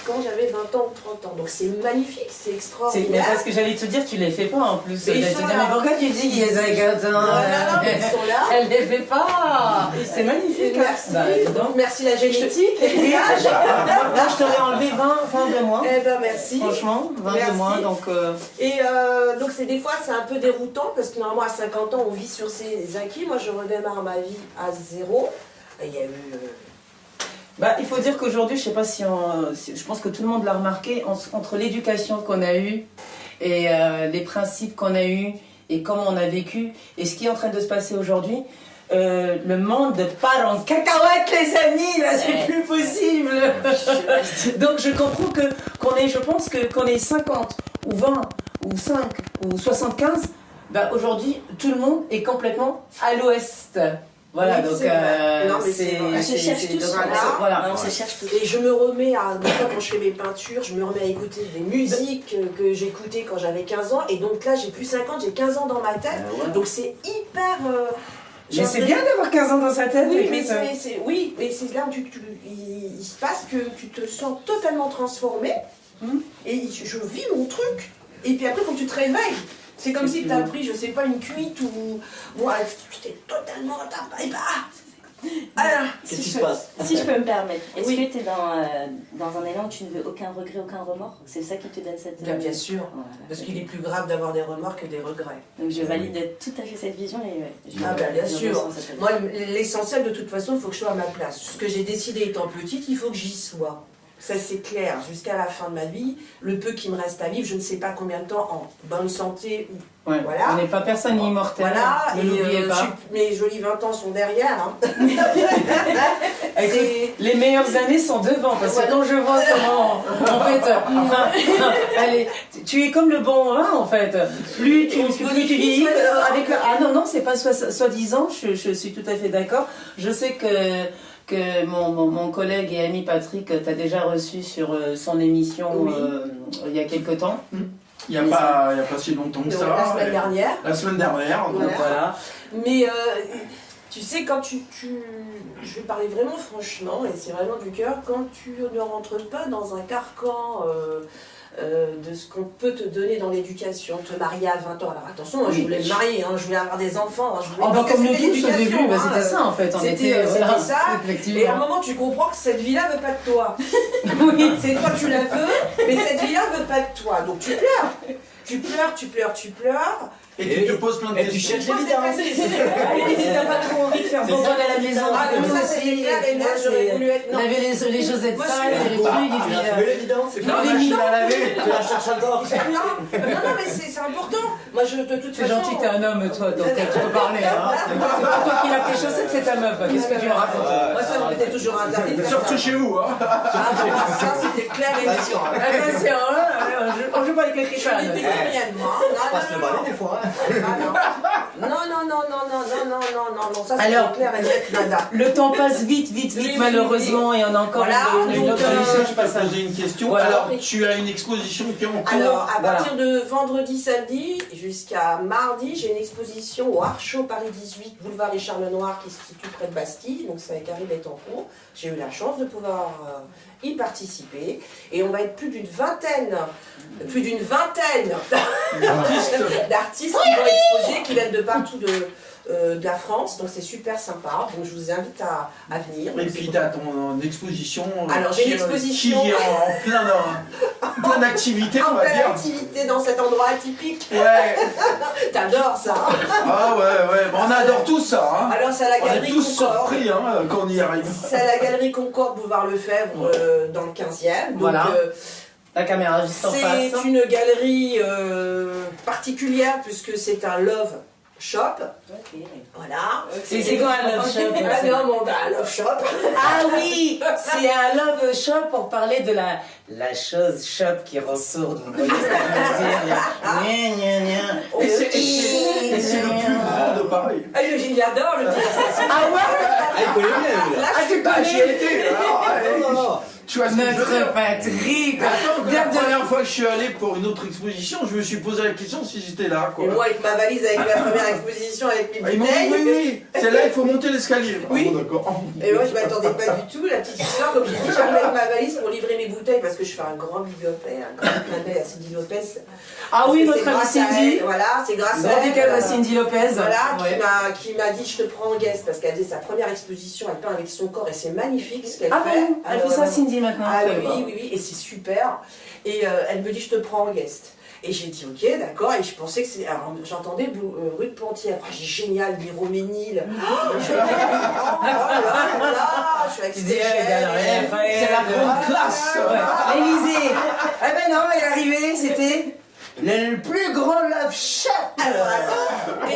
S5: quand j'avais 20 ans ou 30 ans. Donc c'est magnifique, c'est extraordinaire.
S1: Mais parce que j'allais te dire, tu les fais pas en plus. J'allais te dire, mais pourquoi tu dis qu'ils les ont 40 ans?
S5: Non, mais ils sont là.
S1: Elle les fait pas. C'est magnifique.
S5: Merci.
S1: Donc,
S5: merci la génétique, l'héritage.
S1: Là, je t'aurais enlevé 20 de moins.
S5: Eh ben merci.
S1: Franchement, 20
S5: merci.
S1: de moins. Donc,
S5: Et donc des fois c'est un peu déroutant parce que normalement à 50 ans on vit sur ses acquis. Moi je redémarre ma vie à zéro. Et il y a eu...
S1: il faut dire qu'aujourd'hui, je sais pas si je pense que tout le monde l'a remarqué, entre l'éducation qu'on a eue et les principes qu'on a eus et comment on a vécu et ce qui est en train de se passer aujourd'hui, le monde part en cacahuète, les amis, là c'est plus possible. Donc je comprends je pense qu'on est 50 ou 20 ou 5 ou 75, aujourd'hui tout le monde est complètement à l'ouest. Voilà,
S5: oui,
S1: donc
S3: on se cherche tous. Voilà, on se cherche tous.
S5: Et je me remets des fois quand je fais mes peintures, je me remets à écouter des musiques que j'écoutais quand j'avais 15 ans. Et donc là, j'ai plus 50, j'ai 15 ans dans ma tête. Donc c'est hyper
S1: Mais c'est bien d'avoir 15 ans dans sa tête.
S5: Oui,
S1: écoute.
S5: mais c'est là où il se passe que tu te sens totalement transformé. Et je vis mon truc. Et puis après, quand tu te réveilles, c'est comme si tu as pris, je sais pas, une cuite ou. Bon, tu t'es totalement. Et bah. Alors,
S4: Qu'est-ce qui se passe?
S3: Si je peux me permettre, est-ce
S5: Oui.
S3: que tu es dans un élan où tu ne veux aucun regret, aucun remords? C'est ça qui te donne cette...
S5: bien sûr.
S3: Voilà.
S5: Parce qu'il est plus grave d'avoir des remords que des regrets.
S3: Donc je valide tout à fait cette vision et ouais,
S5: Bien
S3: je
S5: sûr.
S3: ressens cette-
S5: Moi, l'essentiel de toute façon, il faut que je sois à ma place. Ce que j'ai décidé étant petite, il faut que j'y sois. Ça, c'est clair. Jusqu'à la fin de ma vie, le peu qui me reste à vivre, je ne sais pas combien de temps, en bonne santé ou.
S1: Ouais,
S5: Voilà.
S1: On n'est pas personne immortel.
S5: Voilà,
S1: Ne l'oubliez pas.
S5: mes jolis 20 ans sont derrière. Hein.
S1: Écoute, les meilleures années sont devant, parce que quand je vois comment, en fait, allez, tu es comme le bon vin, en fait. Plus tu vieillis, avec le... Ah non, c'est pas soi-disant, je suis tout à fait d'accord. Je sais que mon collègue et ami Patrick t'a déjà reçu sur son émission
S5: Oui.
S1: il y a quelque temps.
S2: Il n'y a pas si longtemps que ça.
S5: La semaine dernière.
S2: La semaine dernière.
S5: Voilà.
S1: Voilà.
S5: Mais tu sais, quand je vais parler vraiment franchement, et c'est vraiment du cœur, quand tu ne rentres pas dans un carcan de ce qu'on peut te donner dans l'éducation, te marier à 20 ans. Alors attention, moi, je voulais me marier, hein, je voulais avoir des enfants. Je voulais...
S1: Comme nous tous au
S5: l'éducation,
S1: début,
S5: hein,
S1: c'était ça en fait. On
S5: c'était
S1: voilà,
S5: ça.
S1: effectivement.
S5: Et à un moment, tu comprends que cette vie-là veut pas de toi.
S1: Oui.
S5: C'est toi que tu la veux, mais cette vie-là veut pas de toi. Donc tu pleures. Tu pleures.
S2: Et tu te poses plein de
S4: Et tu
S2: questions.
S4: cherches l'évidence.
S1: Si t'as pas trop envie de faire bonbonne à la maison,
S5: Ah, comme ça, c'est clair et net, j'aurais voulu être. Non.
S1: laver les Josettes
S5: Moi, je
S1: sales,
S5: suis-
S1: et les trucs, et
S4: Tu
S1: puis...
S4: as trouvé l'évidence.
S1: Non, les mille à laver.
S4: Tu la cherches encore.
S5: Non, mais c'est important. Moi, de toute
S1: C'est
S5: façon.
S1: gentil, t'es un homme, toi, donc tu peux parler. Hein. C'est pas toi qui lave tes chaussettes, c'est ta meuf. Qu'est-ce que tu me racontes?
S5: Moi, ça m'était toujours interdit de faire
S2: Surtout
S5: ça.
S2: chez vous, hein.
S5: Ça, c'était clair et net.
S1: Attention, on joue pas avec les trichanes.
S4: Passe le balai des fois.
S5: Non, ça
S1: Alors,
S5: c'est clair et net, nada.
S1: Le temps passe vite,
S5: Oui,
S1: malheureusement, et on a encore
S5: Voilà,
S1: une autre
S5: donc,
S1: émission
S2: Je
S1: qui
S2: peux
S1: passe à
S2: poser une question.
S1: Voilà.
S2: Alors, tu as une exposition qui est en cours.
S5: Alors, à
S1: Voilà.
S5: partir de vendredi, samedi, jusqu'à mardi, j'ai une exposition au Art Show Paris 18, boulevard Richard Lenoir, qui se situe près de Bastille, donc c'est avec Harry Bettencourt. J'ai eu la chance de pouvoir y participer, et on va être plus d'une vingtaine d'artistes qui vont exposer, qui viennent de partout de la France, donc c'est super sympa, donc je vous invite à venir.
S2: Et puis, tu as ton exposition.
S5: Alors, j'ai une
S2: qui-
S5: exposition.
S2: Qui est en plein d'activité, on
S5: En
S2: va
S5: pleine
S2: dire.
S5: activité dans cet endroit atypique.
S2: Ouais.
S5: T'adores ça.
S2: Ah ouais. Bon, on adore tout ça. Hein.
S5: Alors c'est à la
S2: On est
S5: galerie
S2: tous
S5: Concorde.
S2: surpris hein, quand on y arrive.
S5: C'est à la galerie Concorde, boulevard Lefebvre, dans le 15e. Donc,
S1: Voilà. La caméra juste en face.
S5: c'est une galerie particulière puisque c'est un love shop.
S3: Ok.
S5: Voilà.
S1: C'est quoi un love shop?
S5: Ah non, bon, un love shop.
S1: Ah oui, c'est un love shop pour parler de la chose shop qui rend sourde. Vous voyez ce que je veux dire?
S2: Et c'est le plus grand de Paris.
S5: Ah, il adore le dire.
S1: Ah ouais?
S4: Ah, il connaît bien.
S5: Là,
S1: Ah, tu
S2: Ah, j'y
S1: connais
S2: étais. Alors, allez,
S4: Non.
S2: tu vois ce que je veux dire.
S1: notre Patrick.
S2: Attends, la première fois que je suis allé pour une autre exposition, je me suis posé la question si j'étais là. Quoi.
S5: Et moi, avec ma valise, avec ma première exposition, avec mes
S2: Ils m'ont dit
S5: bouteilles.
S2: oui. Celle-là, il faut monter l'escalier.
S5: Oui.
S2: Ah, bon, d'accord.
S5: Et moi, je m'attendais pas du tout. La petite histoire, comme j'ai dit, j'arrive avec ma valise pour livrer mes bouteilles parce que je fais un grand big up, un grand clin d'œil à Cindy Lopez.
S1: Ah oui,
S5: Parce que
S1: notre
S5: c'est
S1: amie
S5: grâce à
S1: Cindy.
S5: elle, voilà, c'est grâce à
S1: Grand
S5: elle.
S1: école à Cindy Lopez.
S5: Voilà,
S1: Ouais.
S5: qui m'a dit je te prends en guest parce qu'elle a dit sa première exposition, elle peint avec son corps et c'est magnifique ce qu'elle
S1: Ah
S5: fait.
S1: bon, elle fait ça Cindy maintenant.
S5: Ah
S1: je savais pas.
S5: oui, et c'est super. Et elle me dit je te prends en guest. Et j'ai dit ok, d'accord, et je pensais que c'est. Alors j'entendais rue de Plantière. Ah, j'ai génial, Miroménil. Je suis avec je suis avec
S1: Tu dis,
S5: Stéphane.
S1: c'est la grande
S2: classe.
S1: L'Elysée. Eh ben non, il est arrivé, c'était le plus grand love shop.
S5: Et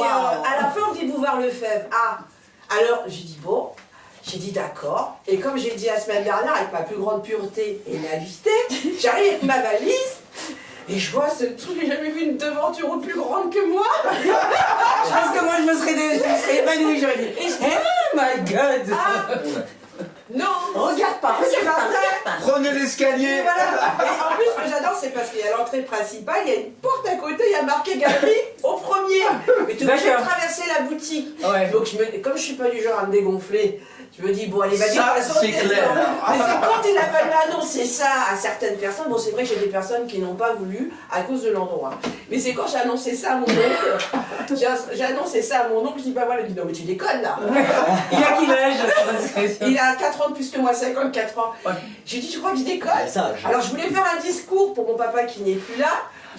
S5: à la fin, on dit Boulevard Lefebvre. Ah, alors j'ai dit bon, j'ai dit d'accord. Et comme j'ai dit la semaine dernière, avec ma plus grande pureté et naïveté, j'arrive avec ma valise. Et je vois ce truc, j'ai jamais vu une devanture plus grande que moi.
S1: Je pense que moi je me serais évanouie, j'aurais dit oh my god.
S5: Non,
S1: Regarde pas,
S5: c'est
S1: regarde
S5: pas
S1: pas,
S5: vrai.
S1: regarde pas.
S2: Prenez
S5: Et
S2: l'escalier.
S5: voilà. Et en plus, ce que j'adore, c'est parce qu'il y a l'entrée principale, il y a une porte à côté, il y a marqué galerie au premier. Mais tu es obligé de
S1: D'accord.
S5: traverser la la boutique.
S1: Ouais.
S5: Donc comme je suis pas du genre à me dégonfler, je me dis bon allez vas-y.
S2: Ça, c'est clair.
S5: Mais c'est quand il a fallu annoncer ça à certaines personnes, bon c'est vrai que j'ai des personnes qui n'ont pas voulu à cause de l'endroit. Mais c'est quand j'ai annoncé ça à mon oncle, j'ai annoncé ça à mon oncle, je dis bah voilà, il dit non mais tu déconnes là.
S1: Il a quel âge?
S5: Il a 4 ans de plus que moi, 54 ans.
S1: Ouais.
S5: J'ai dit, tu crois que je déconne?
S4: Sage.
S5: Alors je voulais faire un discours pour mon papa qui n'est plus là.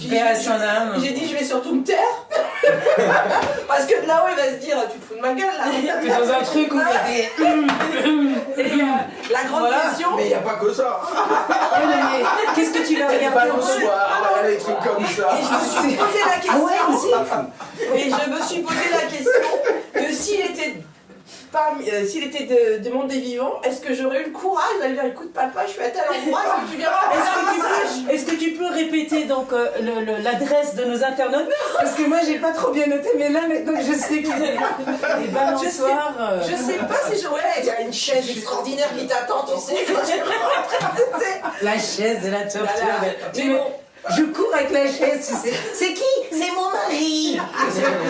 S1: Paix à son âme.
S5: J'ai dit, je vais surtout me taire. Parce que de là-haut, il va se dire, tu te fous de ma gueule là.
S1: T'es dans un truc où il y a des...
S5: Et la grande question.
S2: Mais il n'y a pas que ça.
S1: Qu'est-ce que tu vas
S2: Il n'y a pas
S1: regarder en
S2: bonsoir, les trucs comme ça.
S5: Et je me suis posé la question.
S1: Ah ouais, aussi.
S5: Et je me suis posé la question que s'il était de monde des vivants, est-ce que j'aurais eu le courage d'aller dire écoute papa, je suis à tel endroit, est-ce que tu viens
S1: Est-ce que tu peux répéter donc l'adresse de nos internautes? Parce que moi j'ai pas trop bien noté, mais là maintenant que je sais qu'il y a des balançoires.
S5: Je sais pas si j'aurais. Il y a une chaise extraordinaire qui t'attend, tu sais, quand tu rentres.
S1: La chaise de la torture.
S5: Voilà.
S1: Mais bon, je cours avec la chaise, tu sais. C'est qui? C'est mon mari.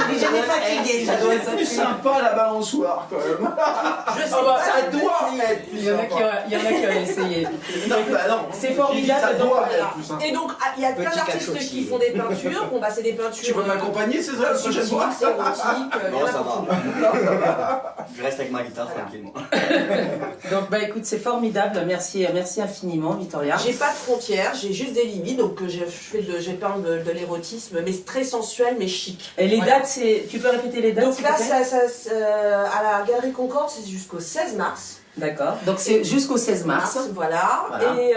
S1: Il est jamais fatigué.
S2: Ça doit être plus sympa la balançoire quand même.
S5: Je sais
S2: Ah bah,
S5: pas.
S2: ça doit être plus
S1: Il y en a qui ont essayé.
S2: Non, bah non.
S1: C'est formidable,
S2: Ça
S1: donc,
S2: doit
S5: Voilà.
S2: être plus sympa.
S5: Et donc, il y a plein
S4: Petit
S5: d'artistes
S4: cachotier.
S5: qui font des peintures. Bon, bah, c'est des peintures.
S2: Tu veux m'accompagner, c'est ça, la prochaine fois?
S5: C'est érotique.
S4: Non, ça va. Je reste avec ma guitare tranquillement.
S1: Donc bah écoute, c'est formidable. Merci infiniment, Victoria.
S5: J'ai pas de frontières, j'ai juste des limites. Donc, j'ai peint de l'érotisme, mais très sensuel, mais chic.
S1: Et les
S5: Voilà.
S1: dates, tu peux répéter les dates?
S5: Donc
S1: s'il
S5: là,
S1: te plaît
S5: à la Galerie Concorde, c'est jusqu'au 16 mars.
S1: D'accord. Donc c'est jusqu'au 16 mars.
S5: Voilà.
S1: Voilà.
S5: Et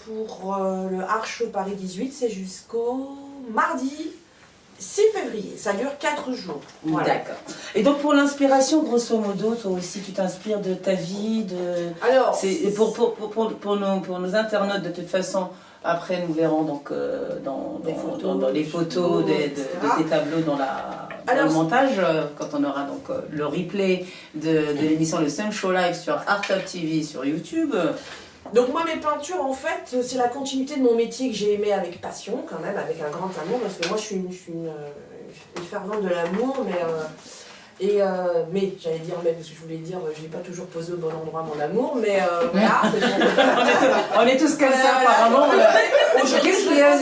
S5: pour le Art Show Paris 18, c'est jusqu'au mardi 6 février. Ça dure 4 jours. Voilà.
S1: D'accord. Et donc pour l'inspiration, grosso modo, toi aussi, tu t'inspires de ta vie, de...
S5: Alors,
S1: C'est pour nos internautes, de toute façon, après nous verrons donc dans les photos de tes tableaux dans le montage, quand on aura donc le replay de l'émission Le Sun Show Live sur Art Up TV sur YouTube.
S5: donc moi mes peintures en fait c'est la continuité de mon métier que j'ai aimé avec passion quand même, avec un grand amour, parce que moi je suis une fervente de l'amour, mais j'allais dire, mais je voulais dire, je n'ai pas toujours posé au bon endroit mon amour, mais voilà.
S1: On est tous comme ça apparemment. Qu'est-ce qu'il y a?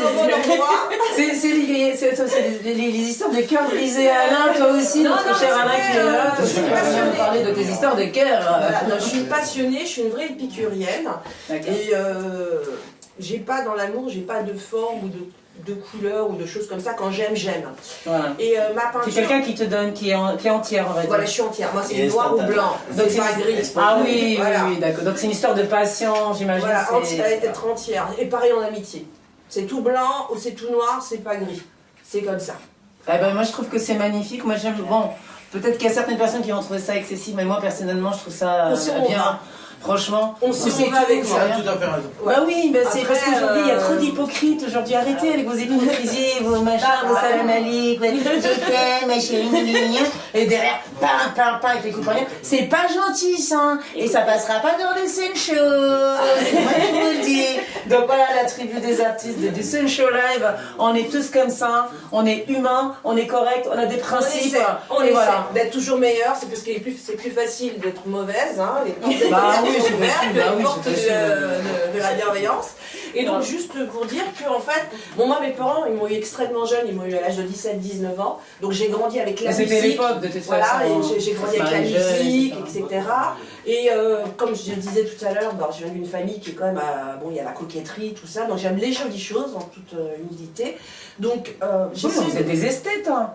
S1: C'est les histoires de cœur brisé. Alain, toi aussi, notre cher Alain qui est là.
S5: je suis passionnée.
S1: On parler de tes histoires de cœur.
S5: Voilà, non, je suis passionnée, je suis une vraie épicurienne.
S1: D'accord.
S5: Et j'ai pas dans l'amour, j'ai pas de forme ou de couleur ou de choses comme ça. Quand j'aime, j'aime.
S1: Voilà.
S5: Et ma peinture.
S1: C'est quelqu'un qui te donne, qui est entière, on va dire.
S5: Voilà, je suis entière. Moi, c'est
S4: Et
S5: noir ou
S4: instantané.
S5: blanc.
S1: Donc
S5: C'est pas gris.
S1: Ah oui,
S5: Voilà.
S1: oui, d'accord. Donc c'est une histoire de passion, j'imagine.
S5: Voilà,
S1: c'est-
S5: être entière. Et pareil en amitié. C'est tout blanc ou c'est tout noir, c'est pas gris. C'est comme ça.
S1: Eh ben, moi je trouve que c'est magnifique. Moi j'aime. Bon, peut-être qu'il y a certaines personnes qui vont trouver ça excessif, mais moi personnellement je trouve ça
S5: On s'y
S1: bien.
S5: revoit.
S1: Franchement,
S5: On s'y
S1: c'est
S5: revoit avec
S1: tout,
S5: moi.
S2: Tu
S1: c'est
S2: as
S1: rien.
S2: tout à fait raison.
S1: Bah oui, bah c'est
S5: Après,
S1: parce qu'aujourd'hui il y a trop d'hypocrites. Aujourd'hui, arrêtez avec vos hypocrisies, vos machins, vos salam alik, je t'aime, ma chérie, et derrière, pain, avec les coups de poignet. C'est pas gentil ça, et ça passera pas dans le Sun Show. C'est moi qui vous le dis. Donc voilà la tribu des artistes du Sun Show Live. On est tous comme ça, on est humains, on est correct, on a des principes.
S5: On
S1: Et
S5: essaie
S1: voilà.
S5: d'être toujours meilleur, c'est parce que c'est plus facile d'être mauvaise, hein, les portes
S1: Bah oui, c'est
S5: ouvertes,
S1: facile, bah
S5: les
S1: oui,
S5: portes
S1: c'est facile.
S5: de la bienveillance. Et donc juste pour dire que en fait, bon moi mes parents ils m'ont eu extrêmement jeune, ils m'ont eu à l'âge de 17-19 ans, donc j'ai grandi avec la
S1: Mais
S5: musique.
S1: c'était l'époque de toute
S5: Voilà,
S1: façon.
S5: et j'ai grandi avec la musique, etc. Et comme je disais tout à l'heure, je viens d'une famille qui est quand même, bon il y a la coquetterie, tout ça, donc j'aime les jolies choses en toute humilité. Donc
S1: Oui, vous êtes des esthètes, hein.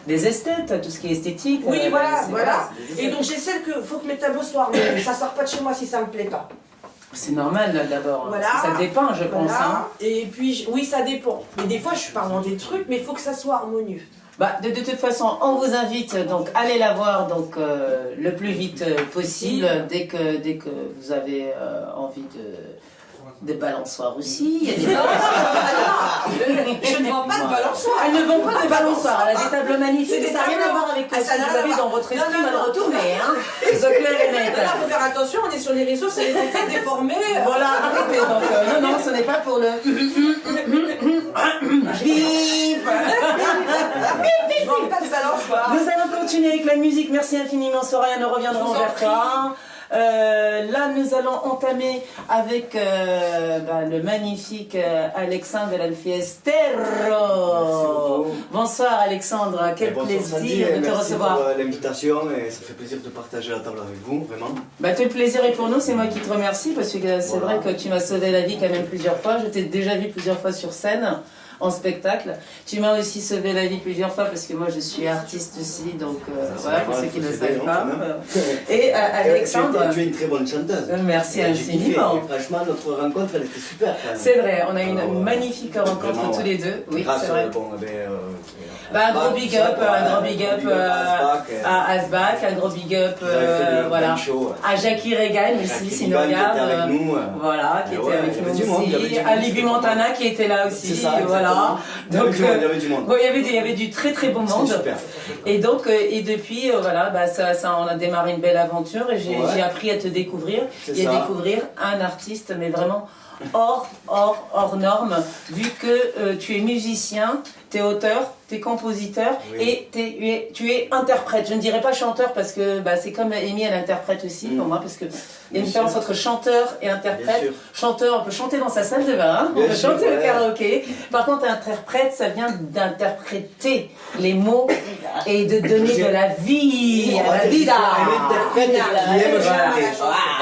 S1: Des esthètes, tout ce qui est esthétique.
S5: Oui, voilà,
S1: c'est-
S5: voilà.
S4: c'est-
S5: Et donc j'essaie que faut que mes tableaux soient harmonieux. Ça sort pas de chez moi si ça me plaît pas.
S1: C'est normal là d'abord.
S5: Voilà.
S1: Parce que ça dépend, je pense.
S5: Voilà.
S1: Hein.
S5: Et puis oui, ça dépend. Mais des fois je parle dans des trucs, mais il faut que ça soit harmonieux.
S1: Bah, de toute façon, on vous invite donc à aller la voir donc le plus vite possible, dès que vous avez envie de balançoires aussi. Il y a des
S5: Je ne vends pas de balançoire.
S1: Elle ne vend pas de balançoires, elle a des tableaux magnifiques.
S5: C'est des
S1: Ça n'a rien à
S5: tableaux.
S1: voir avec
S5: Ah,
S1: ce
S5: ça
S1: que
S5: n'a
S1: vous
S5: rien à
S1: avez
S5: voir.
S1: dans votre
S5: Non,
S1: esprit
S5: non,
S1: mal
S5: non.
S1: retourné. Hein. C'est clair et net.
S5: Là, faut faire attention, on est sur les réseaux, c'est des têtes déformées.
S1: Voilà, arrêtez donc. Non, ce n'est pas pour le. Bip.
S5: Je vends pas de balançoire.
S1: Nous allons continuer avec la musique. Merci infiniment, Soraya. Nous reviendrons vers toi. Là, nous allons entamer avec le magnifique Alexandre Alfiestero. Bonsoir Alexandre, quel plaisir de te recevoir.
S4: Merci pour l'invitation et ça fait plaisir de partager la table avec vous, vraiment.
S1: Tout le plaisir est pour nous, c'est moi qui te remercie parce que c'est vrai que tu m'as sauvé la vie quand même plusieurs fois. Je t'ai déjà vu plusieurs fois sur scène. En spectacle. Tu m'as aussi sauvé la vie plusieurs fois parce que moi je suis artiste aussi, donc voilà pour ceux qui ne le savent pas. Et Alexandre.
S4: Tu es une très bonne chanteuse.
S1: Merci infiniment.
S4: Franchement, notre rencontre elle était super.
S1: C'est vrai, on a eu une magnifique rencontre tous les deux. Oui, c'est vrai. Un gros big up à Asbach, un gros big up voilà, à Jackie Regan aussi, si nous regarde. Voilà, qui était avec nous aussi. À Libby Montana qui était là aussi. Voilà. Donc, il y avait du monde. Il y avait du très très bon monde. Super. Et donc, et depuis, on a démarré une belle aventure et j'ai appris à te découvrir et à découvrir un artiste, mais vraiment hors norme, vu que tu es musicien, tu es auteur, tu es compositeur et tu es interprète. Je ne dirais pas chanteur parce que c'est comme Amy, elle interprète aussi pour moi, parce que il y a une différence entre chanteur et interprète. Chanteur, on peut chanter dans sa salle de bain, on peut chanter au karaoké. Par contre, interprète, ça vient d'interpréter les mots et de donner de la vie à la vida.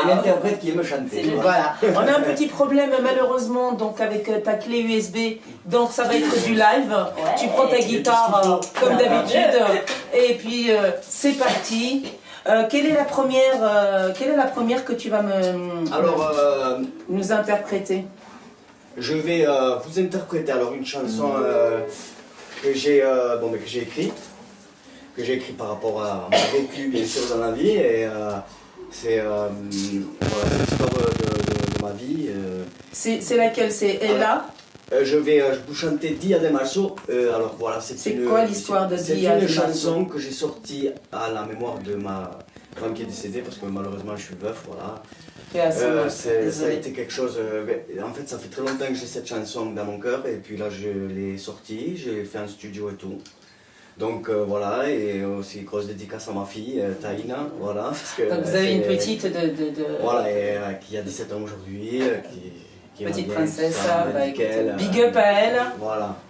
S4: Un interprète qui aime chanter.
S1: Voilà. On a un petit problème malheureusement donc avec ta clé USB, donc ça va être du live. Tu prends ta guitare comme d'habitude et puis c'est parti. Quelle est la première que tu vas nous interpréter?
S4: Je vais vous interpréter alors une chanson que j'ai écrite par rapport à mon vécu bien sûr dans la vie et c'est l'histoire de ma vie.
S1: C'est laquelle? C'est Ella?
S4: Je vais vous chanter Dia de Marzo. Alors voilà, c'est
S1: quoi l'histoire de Dia de Marzo?
S4: C'est une chanson que j'ai sortie à la mémoire de ma femme qui est décédée parce que malheureusement je suis veuf, voilà. Ça a été quelque chose. En fait, ça fait très longtemps que j'ai cette chanson dans mon cœur et puis là je l'ai sortie, j'ai fait un studio et tout. Donc voilà, et aussi grosse dédicace à ma fille, Taïna, voilà. Parce que,
S1: donc vous avez une petite
S4: Voilà, et, qui a 17 ans aujourd'hui, qui
S1: petite princesse, big up à elle.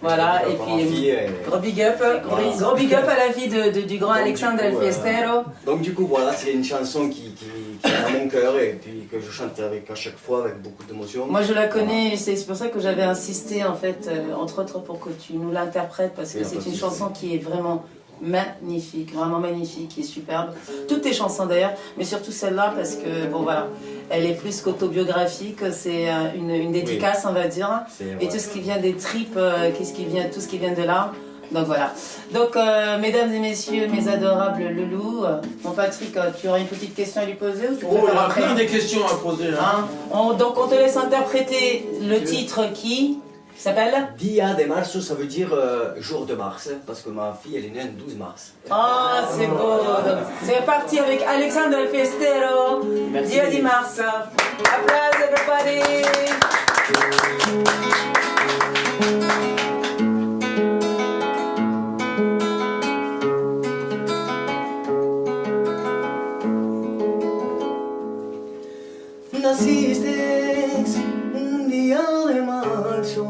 S1: Voilà, et puis gros big up à la vie du grand Alexandre Alfiestero.
S4: Donc du coup voilà, c'est une chanson qui est dans mon cœur et puis que je chante à chaque fois avec beaucoup d'émotion.
S1: Moi je la connais, c'est pour ça que j'avais insisté en fait, entre autres pour que tu nous l'interprètes parce que c'est une chanson qui est vraiment magnifique, vraiment magnifique, qui est superbe. Toutes tes chansons d'ailleurs, mais surtout celle-là parce que bon voilà, elle est plus qu'autobiographique, c'est une dédicace on va dire, et tout ce qui vient des tripes, tout ce qui vient de là. Donc voilà. Donc mesdames et messieurs, mes adorables loulous, mon Patrick, tu auras une petite question à lui poser ou tu
S2: il y a plein de questions à poser.
S1: Donc on te laisse interpréter le titre qui s'appelle
S4: Dia de Marzo, ça veut dire jour de mars, parce que ma fille elle est née le 12 mars.
S1: Ah, c'est beau. C'est parti avec Alexandre Alfiestero, Dia de Marzo. Applause everybody.
S4: Naciste un día de marzo,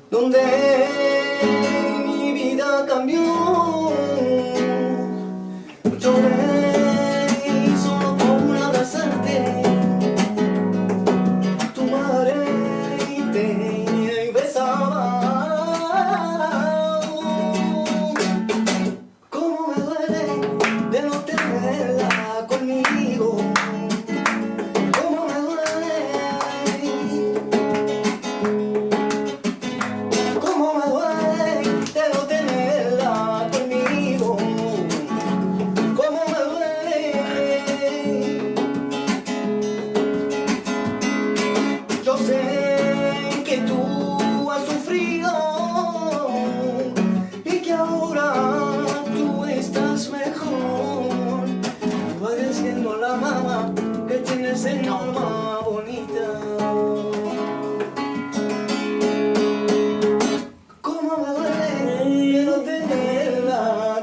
S4: donde mi vida cambió. Lloré solo por abrazarte, tu madre te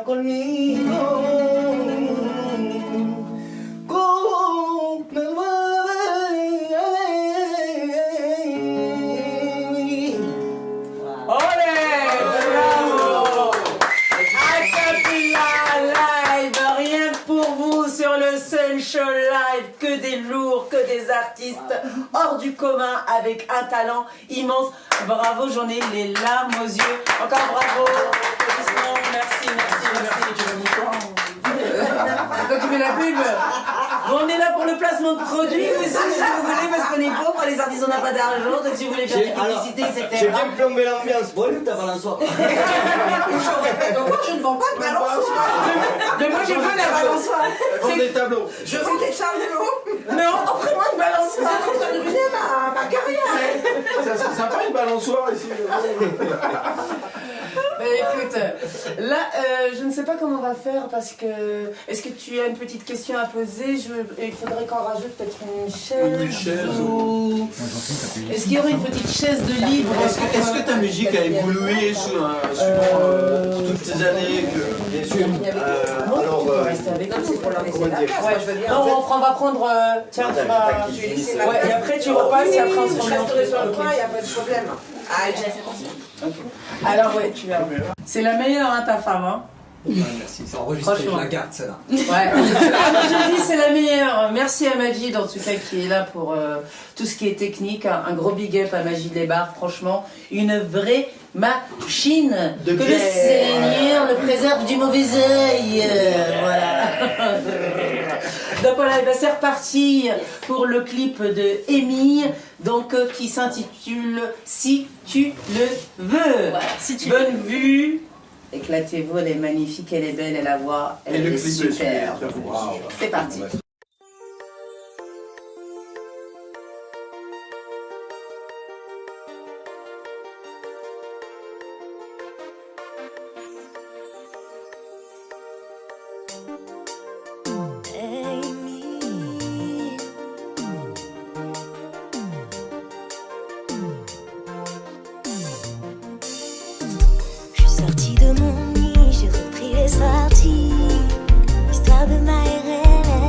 S4: conmigo. Como me
S1: Olé, bravo. Acapella live, rien que pour vous sur le Sun Show Live, que des lourds, que des artistes hors du commun avec un talent immense. Bravo, j'en ai les larmes aux yeux. Encore bravo. Applaudissements, merci. Quand tu fais la pub, bon, on est là pour le placement de produits aussi, si vous voulez, parce qu'on est pauvres, les artistes on n'a pas d'argent, donc si vous voulez faire des publicités, etc.
S4: J'ai bien plombé l'ambiance. Bon, où ta balançoire?
S5: Je répète encore, je ne vends pas de balançoire.
S1: Mais moi j'ai pas la balançoire.
S2: Vends des tableaux.
S5: Je vends des tableaux.
S1: Non, offrez-moi une balançoire.
S5: Ça compte de ruiner ma carrière.
S2: C'est sympa une balançoire ici.
S1: Écoute, là, je ne sais pas comment on va faire parce que... Est-ce que tu as une petite question à poser? Il faudrait qu'on rajoute peut-être une chaise.
S2: Une chaise.
S1: Ou... Est-ce qu'il y aurait une petite chaise de libre?
S2: Est-ce que ta musique a évolué sur toutes ces années
S4: Bien sûr. Alors,
S1: Rester avec nous.
S5: C'est pour leur laisser
S4: comment
S5: la
S4: dire?
S5: place.
S1: Ouais,
S5: Je veux bien.
S1: non, on va prendre... tiens, tu vas...
S5: Je vais laisser ma
S1: Ouais,
S5: place.
S1: et après tu repasses et après on se
S5: Je
S1: remet en
S5: resterai sur le
S1: Ok.
S5: coin, il n'y a pas de problème. Ah,
S3: J'ai fait pour ça.
S1: Alors ouais, tu as... C'est la meilleure, hein, ta femme, hein?
S6: Merci, c'est enregistré, je
S1: Franchement.
S6: la garde celle-là.
S1: Ouais. Je dis c'est la meilleure. Merci à Majid en tout cas qui est là pour tout ce qui est technique. Un gros big up à Majid Lebar. Franchement, une vraie machine.
S2: De
S1: que le
S2: pierre.
S1: Seigneur le préserve du mauvais œil. Voilà. Donc voilà, eh ben, c'est reparti pour le clip de Amy, donc qui s'intitule Si tu le veux.
S3: Voilà, si tu
S1: Bonne vue. Éclatez-vous, elle est magnifique, elle est belle, elle a la voix, elle
S2: Et le
S1: est
S2: clip est
S1: super.
S2: super. Wow.
S1: C'est parti.
S7: Je suis sortie de mon nid, j'ai repris les sorties. Histoire de m'aérer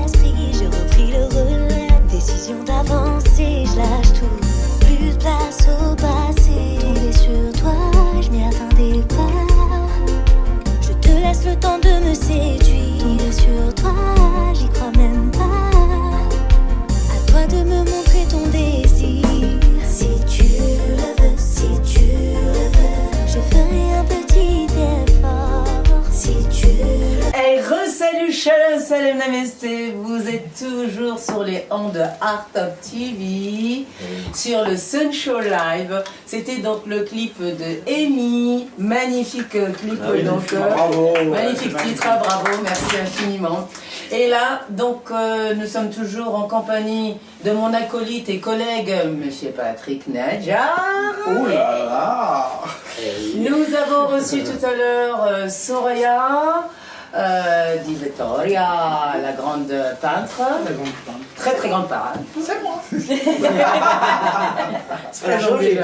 S7: l'esprit, j'ai repris le relais. Décision d'avancer, je lâche tout. Plus de place au passé. Tomber sur toi, je m'y attendais pas. Je te laisse le temps de me séduire. Tomber sur toi, j'y crois même pas. À toi de me montrer ton désir. Si tu le veux, si tu le veux, je ferai un petit effort. Si tu le
S1: Hey, re-salut Shalom, salam namaste. Vous êtes toujours sur les ondes de Art of TV, sur le Sun Show Live. C'était donc le clip de Amy. Magnifique clip, donc.
S2: Bravo.
S1: Magnifique titre, bravo, merci infiniment. Et là, donc, nous sommes toujours en compagnie de mon acolyte et collègue, Monsieur Patrick Nadjar.
S2: Oh là là.
S1: Nous avons reçu tout à l'heure Soraya Di Vittoria, la grande peintre. Très très grande peintre.
S2: C'est moi.
S1: C'est pas changé.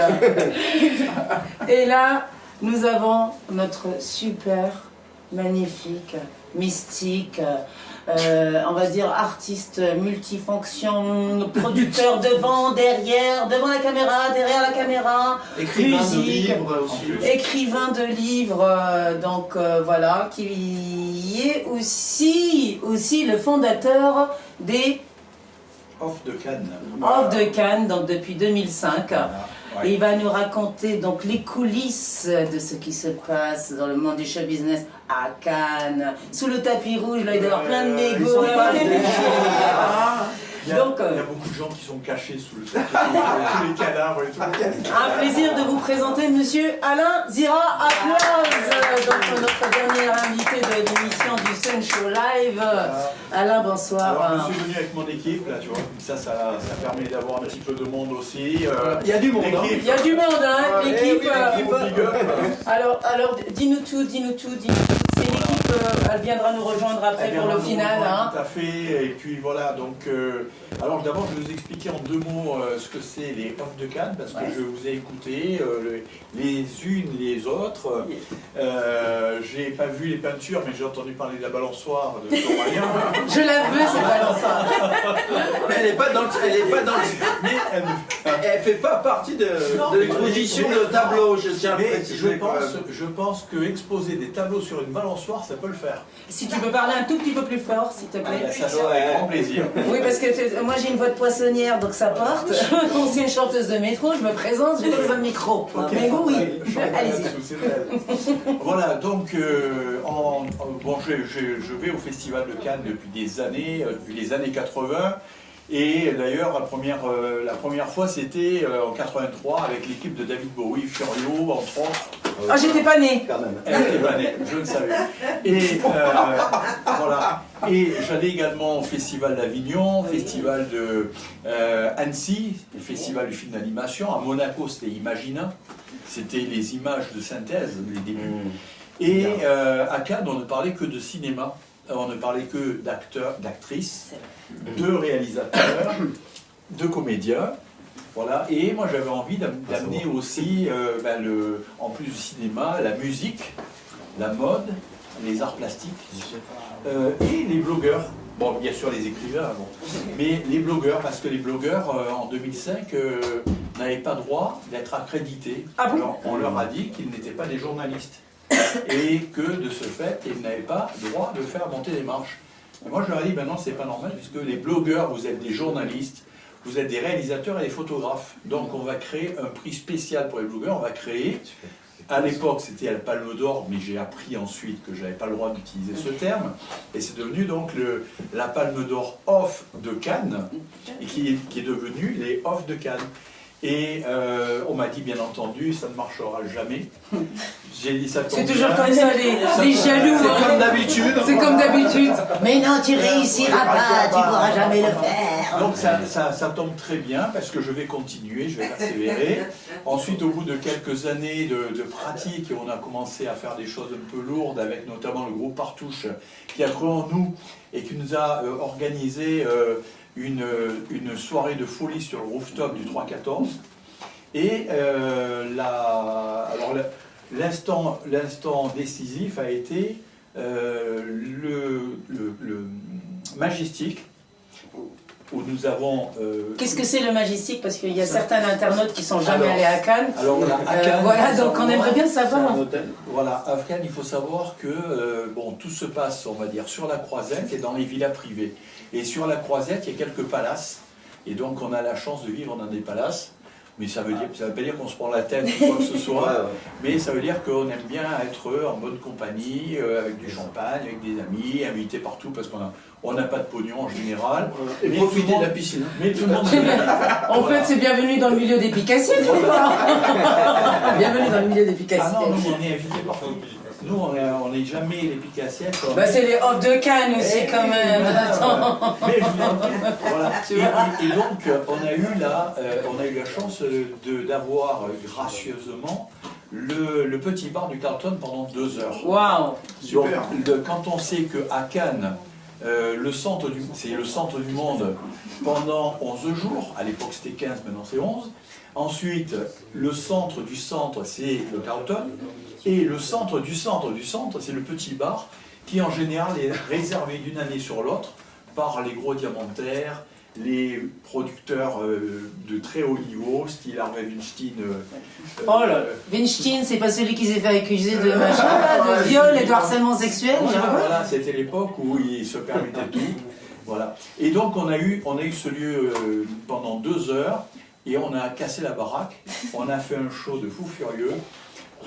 S1: Et là, nous avons notre super, magnifique, mystique, on va dire artiste multifonction, producteur devant, derrière, devant la caméra, derrière la caméra,
S2: Écrivain de
S1: musique,
S2: livres aussi.
S1: écrivain de livres, donc voilà, qui est aussi le fondateur des
S2: Off de Cannes.
S1: Off de Cannes, donc depuis 2005.
S2: Ouais.
S1: Et il va nous raconter donc les coulisses de ce qui se passe dans le monde du show business à Cannes, sous le tapis rouge, là il doit y avoir plein de
S2: Ils
S1: négos.
S2: sont pas
S1: Donc,
S8: Il y a beaucoup de gens qui sont cachés sous le tapis, tous les cadavres et tout.
S1: un plaisir de vous présenter Monsieur Alain Zira. Applause. Donc notre dernier invité de l'émission du Sun Show Live. Alain, bonsoir.
S8: Alors, je suis venu avec mon équipe, là, tu vois, ça permet d'avoir un petit peu de monde aussi.
S2: Il y a du monde. Hein.
S1: Il y a du monde, hein, l'équipe.
S8: Big up.
S1: Alors, dis-nous tout. C'est une équipe elle viendra nous rejoindre après pour le final. Hein.
S8: Tout à fait. Et puis voilà, donc... alors d'abord, je vais vous expliquer en 2 mots ce que c'est les Off de Cannes, parce que je vous ai écouté les unes, les autres. J'ai pas vu les peintures, mais j'ai entendu parler de la balançoire de Coralie.
S1: Je la veux, cette balançoire.
S2: Mais elle n'est pas dans le... Mais elle fait pas partie de l'exposition de tableau, je tiens à préciser.
S8: Je pense que exposer des tableaux sur une balançoire, ça peut le faire.
S1: Si tu peux parler un tout petit peu plus fort, s'il te plaît.
S8: Ça sera avec grand plaisir.
S1: Oui, parce que moi j'ai une voix de poissonnière, donc ça porte. C'est une chanteuse de métro, je me présente, j'ai pas besoin de micro. Mais vous, oui, allez-y.
S8: Voilà, donc bon, je vais au Festival de Cannes depuis des années, depuis les années 80. Et d'ailleurs, la première fois, c'était en 83 avec l'équipe de David Bowie, Furio, entre autres.
S1: Ah, j'étais pas née.
S4: Quand même.
S8: Elle n'était pas née, je le savais. Et voilà. Et j'allais également au Festival d'Avignon, Festival de Annecy, le Festival du film d'animation. À Monaco, c'était Imagina. C'était les images de synthèse, les débuts. Et à Cannes, on ne parlait que de cinéma. On ne parlait que d'acteurs, d'actrices, de réalisateurs, de comédiens. Voilà. Et moi j'avais envie d'amener aussi, en plus du cinéma, la musique, la mode, les arts plastiques et les blogueurs. Bon, bien sûr les écrivains, bon. Mais les blogueurs, parce que les blogueurs en 2005 n'avaient pas droit d'être accrédités.
S1: Ah bon?
S8: Alors, on leur a dit qu'ils n'étaient pas des journalistes. Et que de ce fait, ils n'avaient pas le droit de faire monter les marches. Et moi je leur ai dit, ben non, c'est pas normal, puisque les blogueurs, vous êtes des journalistes, vous êtes des réalisateurs et des photographes. Donc on va créer un prix spécial pour les blogueurs, on va créer, à l'époque c'était la Palme d'Or, mais j'ai appris ensuite que je n'avais pas le droit d'utiliser ce terme, et c'est devenu donc la Palme d'Or Off de Cannes, et qui est devenu les Off de Cannes. Et on m'a dit, bien entendu, ça ne marchera jamais. J'ai dit ça.
S1: C'est toujours comme ça, les jaloux.
S2: C'est comme d'habitude.
S1: C'est comme d'habitude. Mais non, tu réussiras pas, tu pourras jamais le faire.
S8: Donc ça tombe très bien, parce que je vais continuer, je vais persévérer. Ensuite, au bout de quelques années de pratique, on a commencé à faire des choses un peu lourdes, avec notamment le groupe Partouche, qui a cru en nous et qui nous a organisé une soirée de folie sur le rooftop du 3-14. Et l'instant décisif a été le Majestic, où nous avons...
S1: Qu'est-ce que c'est le Majestic? Parce qu'il y a certains internautes qui ne sont jamais allés à Cannes.
S8: Alors, à Cannes,
S1: voilà, donc on aimerait bien savoir.
S8: Voilà, à Cannes, il faut savoir que tout se passe, on va dire, sur la Croisette et dans les villas privées. Et sur la Croisette, il y a quelques palaces. Et donc, on a la chance de vivre dans des palaces. Mais ça veut pas dire qu'on se prend la tête ou quoi que ce soit. Mais ça veut dire qu'on aime bien être en bonne compagnie, avec du champagne, avec des amis, invités partout, parce qu'on n'a pas de pognon en général.
S2: Et profiter de la piscine.
S8: Mais tout le monde...
S1: En fait, c'est bienvenue dans le milieu des picassiers, bienvenue dans le milieu des picassiers.
S8: Ah non, nous, on est invités partout. Nous, on n'est jamais les picassiers.
S1: Bah, c'est les Off de Cannes aussi, quand même. Attends.
S8: Mais voilà. Et donc, on a eu la chance d'avoir gracieusement le petit bar du Carlton pendant 2 heures.
S1: Waouh!
S8: Donc, quand on sait qu'à Cannes, c'est le centre du monde pendant 11 jours, à l'époque c'était 15, maintenant c'est 11. Ensuite, le centre du centre, c'est le Carlton. Et le centre du centre du centre, c'est le petit bar, qui en général est réservé d'une année sur l'autre par les gros diamantaires, les producteurs de très haut niveau, style Harvey Weinstein.
S1: Oh là, Weinstein, c'est pas celui qui s'est fait accuser de machin, de viol et de harcèlement sexuel.
S8: Voilà, c'était l'époque où il se permettait tout. Voilà. Et donc on a eu ce lieu pendant 2 heures, et on a cassé la baraque, on a fait un show de fou furieux,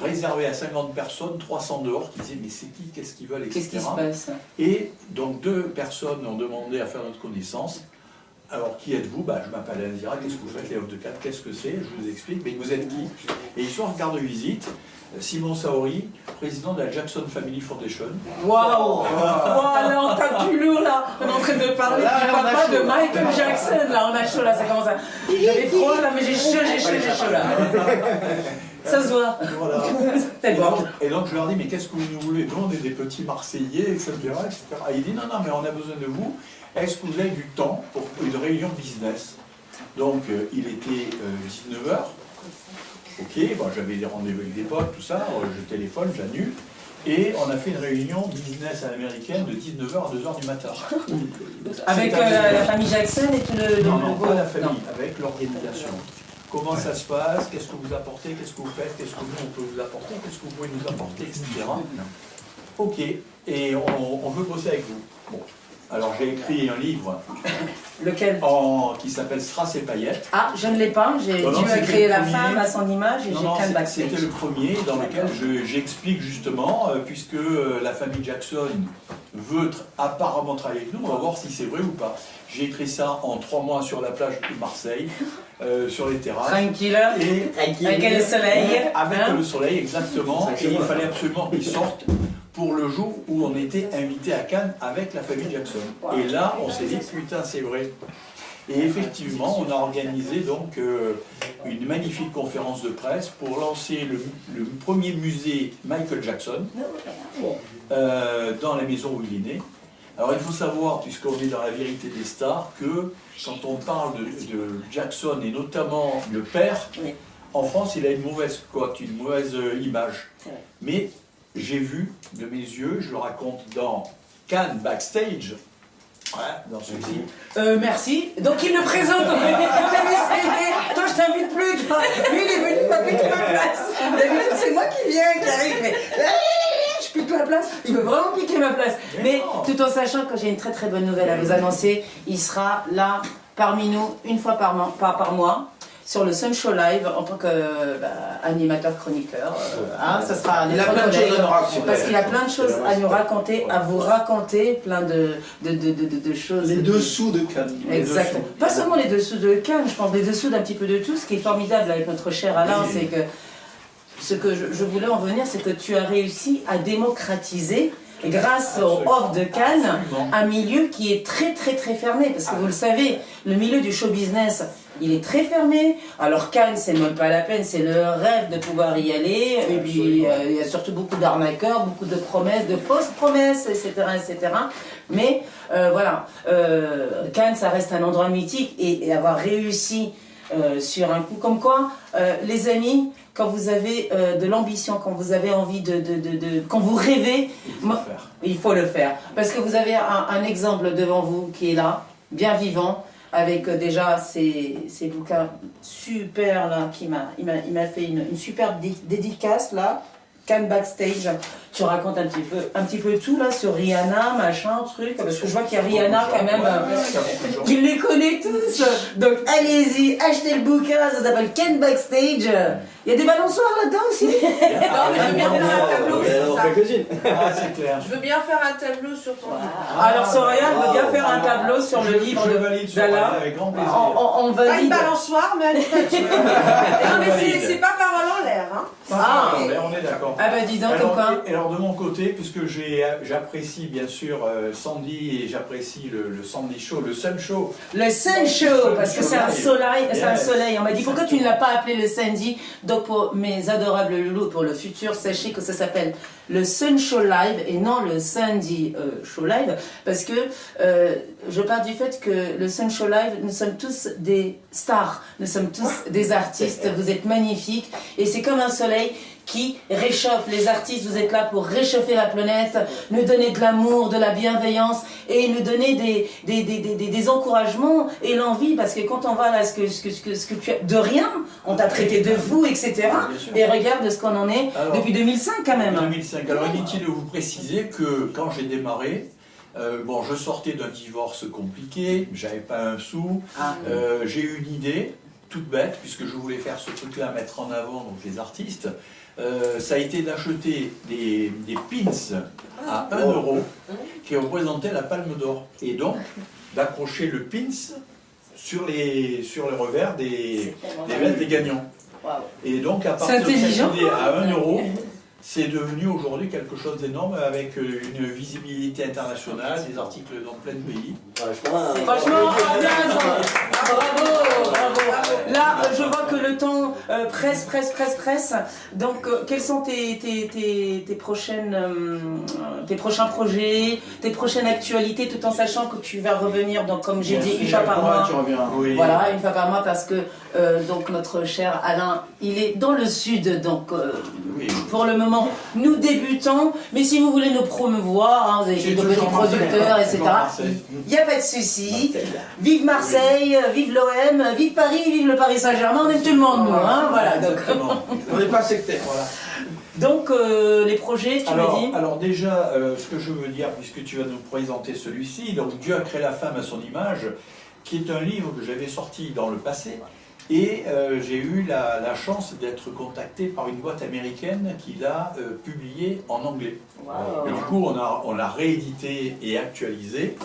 S8: réservé à 50 personnes, 300 dehors, qui disaient mais c'est qui, qu'est-ce qu'ils veulent, etc.
S1: Qu'est-ce qui se passe? Et
S8: donc 2 personnes ont demandé à faire notre connaissance. Alors qui êtes-vous? Je m'appelle Anzira, qu'est-ce que vous faites les Off de Cannes? Qu'est-ce que c'est? Je vous explique, mais vous êtes qui? Et ils sont en carte de visite, Simon Saori, président de la Jackson Family Foundation.
S1: Waouh! Là on tape du lourd là, on est en train de parler du papa de Michael Jackson, là on a chaud là, ça commence à... J'avais froid là, mais j'ai chaud là. Ça se voit.
S8: Voilà.
S1: T'es bon.
S8: Et donc je leur dis, mais qu'est-ce que vous nous voulez? Nous, on est des petits Marseillais, etc. Et il dit, non, non, mais on a besoin de vous. Est-ce que vous avez du temps pour une réunion business? Donc, il était 19h. Ok, bon, j'avais des rendez-vous avec des potes, tout ça. Je téléphone, j'annule. Et on a fait une réunion business à l'américaine de 19h à 2h du matin.
S1: Avec la famille Jackson et tout le...
S8: Non, non, pas la famille, avec l'organisation. Comment ça se passe, qu'est-ce que vous apportez, qu'est-ce que vous faites, qu'est-ce que nous on peut vous apporter, qu'est-ce que vous pouvez nous apporter, etc. Ok, et on veut bosser avec vous. Bon. Alors j'ai écrit un livre qui s'appelle Strass et paillettes.
S1: Ah, je ne l'ai pas, j'ai dû créer la femme à son image et j'ai qu'un backstage.
S8: C'était le premier dans lequel j'explique justement, puisque la famille Jackson veut apparemment travailler avec nous, on va voir si c'est vrai ou pas. J'ai écrit ça en 3 mois sur la plage de Marseille, sur les terrasses.
S1: Tranquille, avec le soleil.
S8: Avec le soleil, exactement. Et il fallait absolument qu'ils sortent pour le jour où on était invité à Cannes avec la famille Jackson. Et là, on s'est dit, putain, c'est vrai. Et effectivement, on a organisé donc une magnifique conférence de presse pour lancer le premier musée Michael Jackson dans la maison où il est né. Alors il faut savoir, puisqu'on est dans la vérité des stars, que quand on parle de Jackson et notamment le père, en France, il a une mauvaise cote, une mauvaise image. Mais j'ai vu de mes yeux, je le raconte dans Cannes Backstage, voilà, dans ce film.
S1: Merci. Donc il me présente. Toi, je t'invite plus. Toi. Lui, il est venu, il m'a piqué ma place. D'habitude, c'est moi qui viens, qui arrive. Mais je pique ma place. Il veut vraiment piquer ma place. Mais tout en sachant que j'ai une très très bonne nouvelle à vous annoncer, il sera là parmi nous une fois par mois. Sur le Sun Show Live en tant qu'animateur chroniqueur. Ça sera
S2: il a plein de choses à nous raconter.
S1: Parce qu'il a plein de choses à nous raconter, à vous raconter, plein de choses.
S2: Les dessous de Cannes.
S1: Exactement. Pas seulement les dessous de Cannes, je pense les dessous d'un petit peu de tout. Ce qui est formidable avec notre cher Alain, c'est que ce que je voulais en venir, c'est que tu as réussi à démocratiser, grâce au off de Cannes, un milieu qui est très très très fermé. Parce que vous le savez, le milieu du show business, il est très fermé. Alors Cannes, c'est même pas la peine, c'est le rêve de pouvoir y aller. Et puis il y a surtout beaucoup d'arnaqueurs, beaucoup de promesses, de fausses promesses, etc. etc. Mais voilà, Cannes, ça reste un endroit mythique et avoir réussi sur un coup comme quoi, les amis, quand vous avez de l'ambition, quand vous avez envie quand vous rêvez, il faut le faire. Parce que vous avez un exemple devant vous qui est là, bien vivant, avec déjà ces bouquins super là, il m'a fait une superbe dédicace là, Cannes Backstage. Tu racontes un petit peu tout là sur Rihanna, machin, truc, parce que je vois qu'il y a Rihanna quand même, qu'il les connaît tous. Donc allez-y, achetez le bouquin, ça s'appelle Cannes Backstage. Il y a des balançoires là-dedans aussi.
S5: Non, mais je veux bien faire un tableau sur ça.
S8: C'est clair.
S5: Je veux bien faire un tableau sur ton livre.
S1: Alors Soraya veut bien faire un tableau sur le livre d'Alain.
S8: Avec grand plaisir.
S1: On
S5: Pas une
S1: valide.
S5: balançoire, mais allez pas dessus. Non, mais c'est pas parole en l'air. Hein.
S8: On est d'accord.
S1: Ah bah dis donc comme quoi.
S8: Alors de mon côté, puisque j'apprécie bien sûr Sandy et j'apprécie le Sandy Show, le Sun Show.
S1: Le Sun Show, parce que c'est un soleil, c'est un soleil. On m'a dit pourquoi tu ne l'as pas appelé le Sandy. Donc pour mes adorables loulous, pour le futur, sachez que ça s'appelle le Sun Show Live et non le Sandy Show Live, parce que je pars du fait que le Sun Show Live, nous sommes tous des stars, nous sommes tous des artistes, vous êtes magnifiques et c'est comme un soleil qui réchauffe les artistes. Vous êtes là pour réchauffer la planète, nous donner de l'amour, de la bienveillance et nous donner des encouragements et l'envie, parce que quand on va là, ce que tu as de rien, on t'a traité de fou, etc. Et regarde ce qu'on en est depuis 2005 quand même.
S8: 2005. Alors inutile de vous préciser que quand j'ai démarré, je sortais d'un divorce compliqué, j'avais pas un sou, j'ai eu une idée toute bête, puisque je voulais faire ce truc-là, mettre en avant donc, les artistes. Ça a été d'acheter des pins à 1 euro qui représentaient la Palme d'Or. Et donc, d'accrocher le pins sur les revers des vestes des gagnants. Et donc, à partir de cette idée à 1 euro, c'est devenu aujourd'hui quelque chose d'énorme avec une visibilité internationale, des articles dans plein de pays.
S1: Franchement, bravo. Là, je vois que le temps presse. Donc, quels sont tes prochains projets, tes prochaines actualités, tout en sachant que tu vas revenir, donc comme j'ai dit, une fois par mois.
S2: Oui.
S1: Voilà, une fois par mois, parce que donc notre cher Alain, il est dans le sud, donc pour le moment, nous débutons. Mais si vous voulez nous promouvoir, hein, vous avez des petits producteurs, etc. Il n'y a pas de souci. Vive Marseille, vive l'OM, vive Paris, vive le Paris Saint-Germain, on aime tout le monde, nous. Hein, voilà, donc.
S2: On n'est pas sectaire, voilà.
S1: Donc, les projets, tu me dis.
S8: Alors déjà, ce que je veux dire, puisque tu vas nous présenter celui-ci, donc Dieu a créé la femme à son image, qui est un livre que j'avais sorti dans le passé, et j'ai eu la chance d'être contacté par une boîte américaine qui l'a publié en anglais.
S3: Wow.
S8: Et du coup, on l'a réédité et actualisé,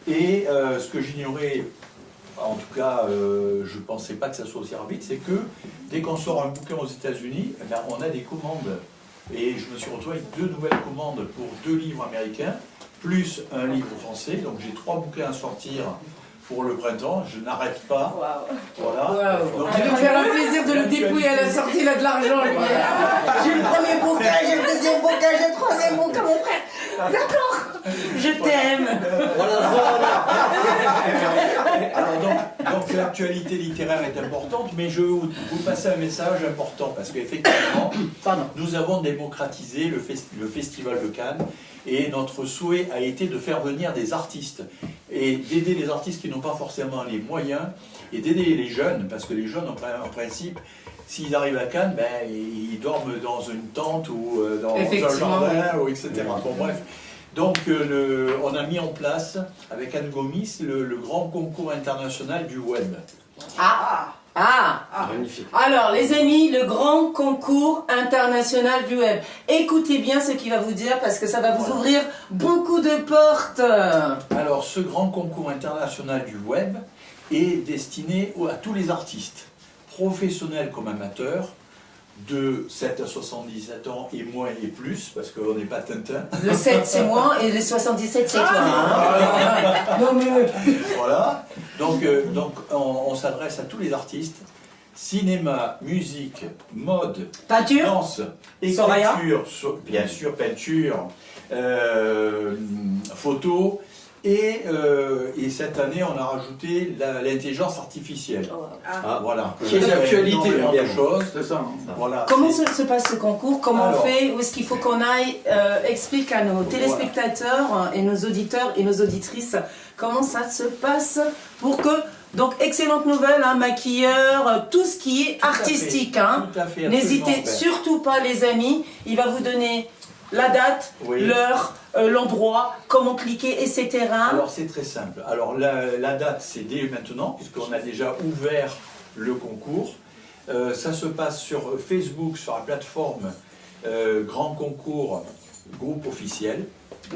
S8: et ce que j'ignorais, en tout cas, je ne pensais pas que ça soit aussi rapide, c'est que dès qu'on sort un bouquin aux États-Unis, eh ben, on a des commandes. Et je me suis retrouvé avec 2 nouvelles commandes pour 2 livres américains, plus un livre français. Donc j'ai 3 bouquins à sortir pour le printemps. Je n'arrête pas.
S3: Wow.
S8: Voilà. Donc,
S1: Ça va faire un plaisir de le dépouiller à la sortie, il a de l'argent. J'ai le premier bouquin, j'ai le deuxième bouquin, j'ai le troisième bouquin, mon frère. D'accord. Je t'aime.
S8: Alors donc l'actualité littéraire est importante, mais je vais vous passer un message important, parce qu'effectivement, nous avons démocratisé le Festival de Cannes, et notre souhait a été de faire venir des artistes, et d'aider les artistes qui n'ont pas forcément les moyens, et d'aider les jeunes, parce que les jeunes, en principe, s'ils arrivent à Cannes, ben, ils dorment dans une tente ou dans un jardin, ou etc. Bon, bref. Donc on a mis en place, avec Anne Gomis, le grand concours international du web.
S4: Magnifique.
S1: Alors les amis, le grand concours international du web. Écoutez bien ce qu'il va vous dire, parce que ça va vous ouvrir beaucoup de portes.
S8: Alors ce grand concours international du web est destiné à tous les artistes, professionnels comme amateurs, de 7 à 77 ans et moins et plus, parce qu'on n'est pas Tintin.
S1: Le 7 c'est moi et le 77 c'est toi. Hein. Non mais...
S8: Voilà, donc on s'adresse à tous les artistes, cinéma, musique, mode,
S1: Peinture,
S8: danse,
S1: Soraya,
S8: écriture, bien sûr peinture, photo, et cette année on a rajouté l'intelligence artificielle. Voilà.
S2: Qui est l'actualité,
S8: c'est ça. Voilà.
S1: Comment se passe ce concours? Comment on fait? Où est-ce qu'il faut qu'on aille? Explique à nos téléspectateurs et nos auditeurs et nos auditrices comment ça se passe pour que... Donc, excellente nouvelle, hein, maquilleur, tout ce qui est artistique. Hein. N'hésitez surtout pas, les amis. Il va vous donner la date, l'heure, l'endroit, comment cliquer, etc.
S8: Alors, c'est très simple. Alors, la date, c'est dès maintenant, puisqu'on a déjà ouvert le concours. Ça se passe sur Facebook, sur la plateforme Grand Concours Groupe Officiel.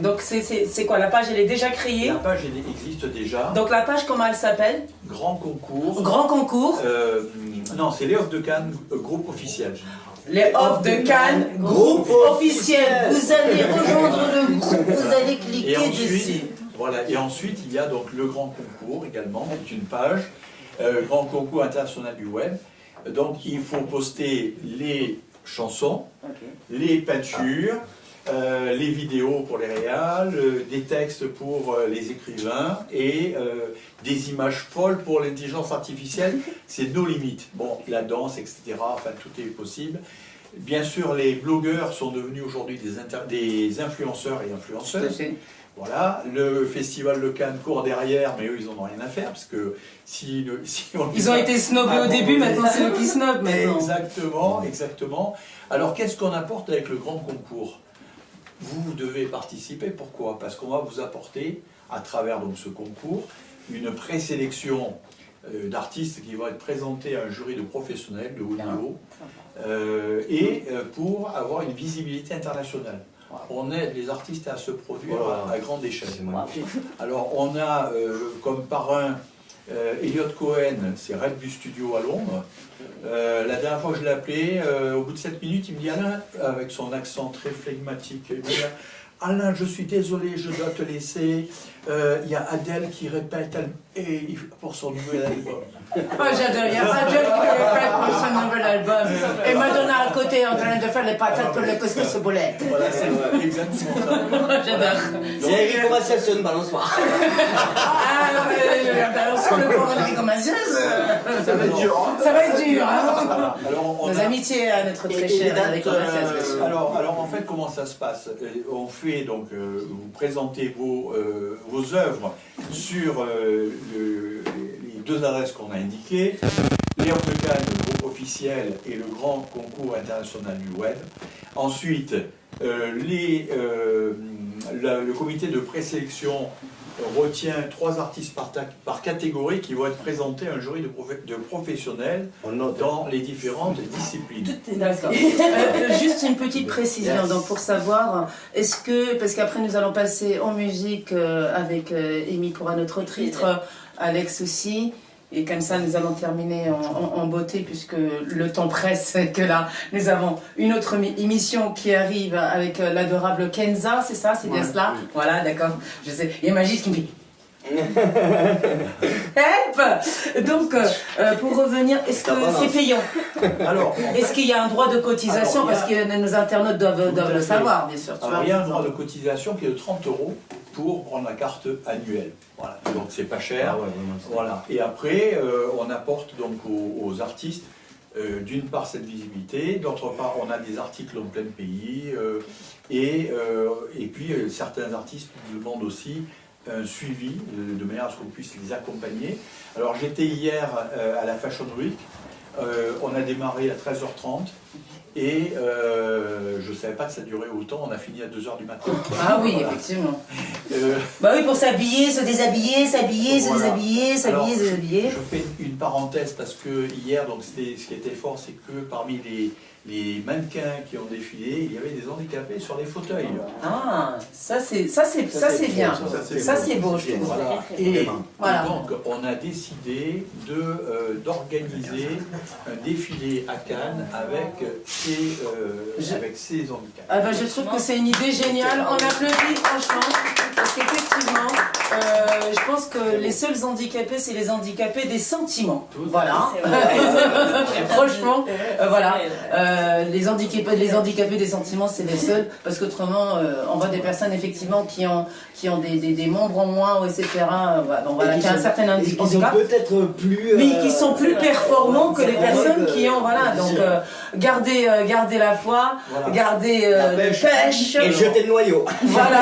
S1: Donc c'est quoi, la page elle est déjà créée?
S8: La page elle existe déjà.
S1: Donc la page comment elle s'appelle?
S8: Grand Concours.
S1: Grand Concours.
S8: Non, c'est les Offres de Cannes Groupe Officiel.
S1: Les Offres de Cannes Groupe Officiel. Vous allez rejoindre le groupe, vous allez cliquer dessus.
S8: Voilà, et ensuite il y a donc le Grand Concours également, qui est une page, Grand Concours international du web. Donc il faut poster les chansons, les peintures, les vidéos pour les réals, des textes pour les écrivains et des images folles pour l'intelligence artificielle. C'est nos limites. Bon, la danse, etc. Enfin, tout est possible. Bien sûr, les blogueurs sont devenus aujourd'hui des influenceurs et influenceuses. Voilà, le festival de Cannes court derrière, mais eux, ils n'en ont rien à faire, parce que si
S1: ils ont été snobés au début, maintenant c'est eux qui snobent maintenant.
S8: Exactement, exactement. Alors, qu'est-ce qu'on apporte avec le grand concours? Vous devez participer, pourquoi? Parce qu'on va vous apporter, à travers donc, ce concours, une présélection d'artistes qui vont être présentés à un jury de professionnels de haut niveau, et pour avoir une visibilité internationale. On aide les artistes à se produire à grande échelle. Alors on a comme parrain Elliot Cohen, c'est Red Bull Studio à Londres. La dernière fois que je l'ai appelé, au bout de 7 minutes, il me dit Alain, avec son accent très flegmatique, il me dit Alain, je suis désolé, je dois te laisser. Il y a Adèle qui répète pour son nouvel album.
S1: Oh, j'adore, il y a Adèle qui répète pour son nouvel album. Et Madonna à côté en train de faire les patates pour le couscous aux boulettes.
S8: Voilà, c'est exactement ça.
S1: J'adore.
S4: C'est Enrico Macias sur une balançoire.
S1: Ah, la balançoire, le pauvre Enrico Macias.
S2: Ça va être dur. Hein.
S1: Ça va être dur, hein.
S8: Voilà. Alors, on
S1: Nos
S8: a-
S1: amitiés à notre très cher Enrico Macias, bien sûr.
S8: alors en fait, comment ça se passe? On fait donc, vous présentez vos œuvres sur les deux adresses qu'on a indiquées, Léon de Cannes, le groupe officiel, et le grand concours international du web. Ensuite, le comité de présélection retient 3 artistes par catégorie qui vont être présentés à un jury de professionnels dans les différentes disciplines.
S1: D'accord. Juste une petite précision, donc pour savoir, est-ce que, parce qu'après nous allons passer en musique avec Amy pour un autre titre, Alex aussi, et comme ça nous allons terminer en beauté puisque le temps presse, que là nous avons une autre émission qui arrive avec l'adorable Kenza, c'est ça, c'est bien cela? Voilà, d'accord, je sais, il y a Magis qui me dit help. Donc, pour revenir, est-ce que c'est payant?
S8: Alors,
S1: Est-ce qu'il y a un droit de cotisation?
S8: Alors,
S1: parce que nos internautes doivent le savoir, bien sûr. Tu
S8: alors,
S1: vois.
S8: il y a un droit de cotisation qui est de 30 € pour prendre la carte annuelle. Voilà. Donc c'est pas cher.
S4: Ah ouais, vraiment,
S8: Voilà. Et après, on apporte donc aux artistes d'une part cette visibilité, d'autre part on a des articles en plein pays, et puis certains artistes nous demandent aussi un suivi de manière à ce qu'on puisse les accompagner. Alors j'étais hier à la Fashion Week, on a démarré à 13h30 et je ne savais pas que ça durait autant, on a fini à 2h du matin.
S1: Ah oui, effectivement.
S8: Euh,
S1: Bah oui, pour s'habiller, se déshabiller, s'habiller, se
S8: Voilà.
S1: déshabiller,
S8: Alors,
S1: s'habiller, se déshabiller.
S8: Je fais une parenthèse parce que hier, donc, ce qui était fort, c'est que parmi les mannequins qui ont défilé, il y avait des handicapés sur les fauteuils.
S1: Ah, ça c'est bien. Ça c'est beau, je trouve.
S8: Voilà.
S4: Et-
S8: Et
S1: Voilà.
S8: donc, on a décidé d'organiser un défilé à Cannes avec ces handicapés.
S1: Ah bah, je trouve que c'est une idée géniale. On applaudit franchement. Parce qu'effectivement, je pense que les seuls handicapés, c'est les handicapés des sentiments. Voilà. Franchement, voilà. Les handicapés des sentiments, c'est les seuls. Parce qu'autrement, on voit des personnes effectivement qui ont des membres en moins, etc. Voilà, qui ont un certain handicap.
S4: Ils sont peut-être plus...
S1: Mais qui sont plus performants que les personnes qui ont, voilà, donc garder la foi,
S8: Voilà.
S1: garder
S4: La
S1: le
S4: pêche.
S1: pêche.
S4: Et jeter le noyau.
S1: Voilà,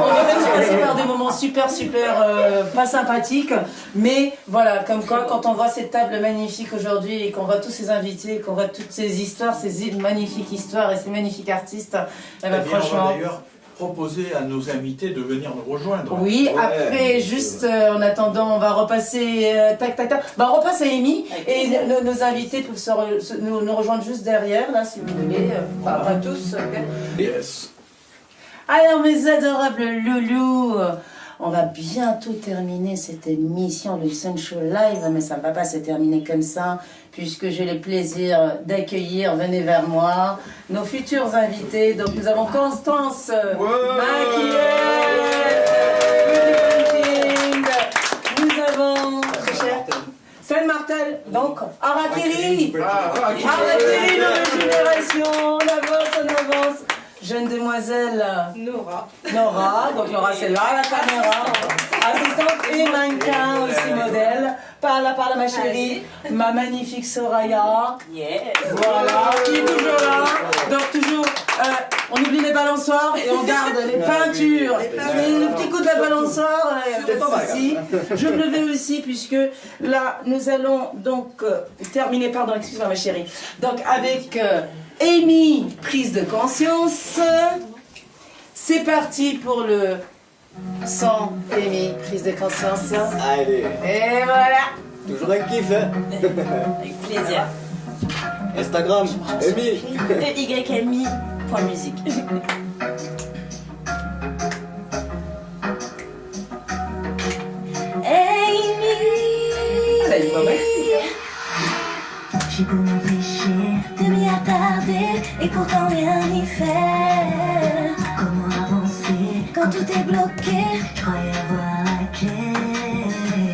S1: on est même passé par des moments super pas sympathiques, mais voilà, comme quoi quand on voit cette table magnifique aujourd'hui et qu'on voit tous ces invités, qu'on voit toutes ces histoires, ces magnifiques histoires et ces magnifiques artistes, eh ben,
S8: Eh bien, on
S1: franchement...
S8: va d'ailleurs proposer à nos invités de venir nous rejoindre.
S1: Oui,
S4: Ouais,
S1: après, juste en attendant, on va repasser, tac. Bah, on repasse à Amy, et nos invités peuvent nous rejoindre juste derrière, là, si vous voulez. Enfin, pas tous. Ok.
S8: Yes.
S1: Alors, mes adorables loulous, on va bientôt terminer cette émission, le Sun Show Live, mais ça ne va pas se terminer comme ça, puisque j'ai le plaisir d'accueillir, venez vers moi, nos futurs invités. Donc, nous avons Constance Maquillette, nous avons, très cher, Seine Martel, donc Arakiri, Arakiri, nouvelle génération, on avance. Jeune demoiselle Nora, donc Nora c'est là, la caméra, assistante et mannequin aussi modèle. Parle ma chérie, ma magnifique Soraya. Voilà, qui est toujours là. Donc toujours, on oublie les balançoires et on garde les peintures. Mais le petit coup de la balançoire, pas de souci. Je me levais aussi puisque là nous allons donc terminer, pardon, excuse-moi ma chérie. Donc avec Amy, prise de conscience. C'est parti pour le 100 Amy, prise de conscience.
S4: Allez,
S1: Et voilà.
S4: toujours un kiff, hein.
S3: Avec plaisir.
S4: Instagram, Amy.
S3: EYMI.musique. Amy,
S7: J'ai beau m'empêcher de m'y attarder et pourtant rien n'y fait. Comment avancer quand tout est bloqué? Je croyais avoir la clé.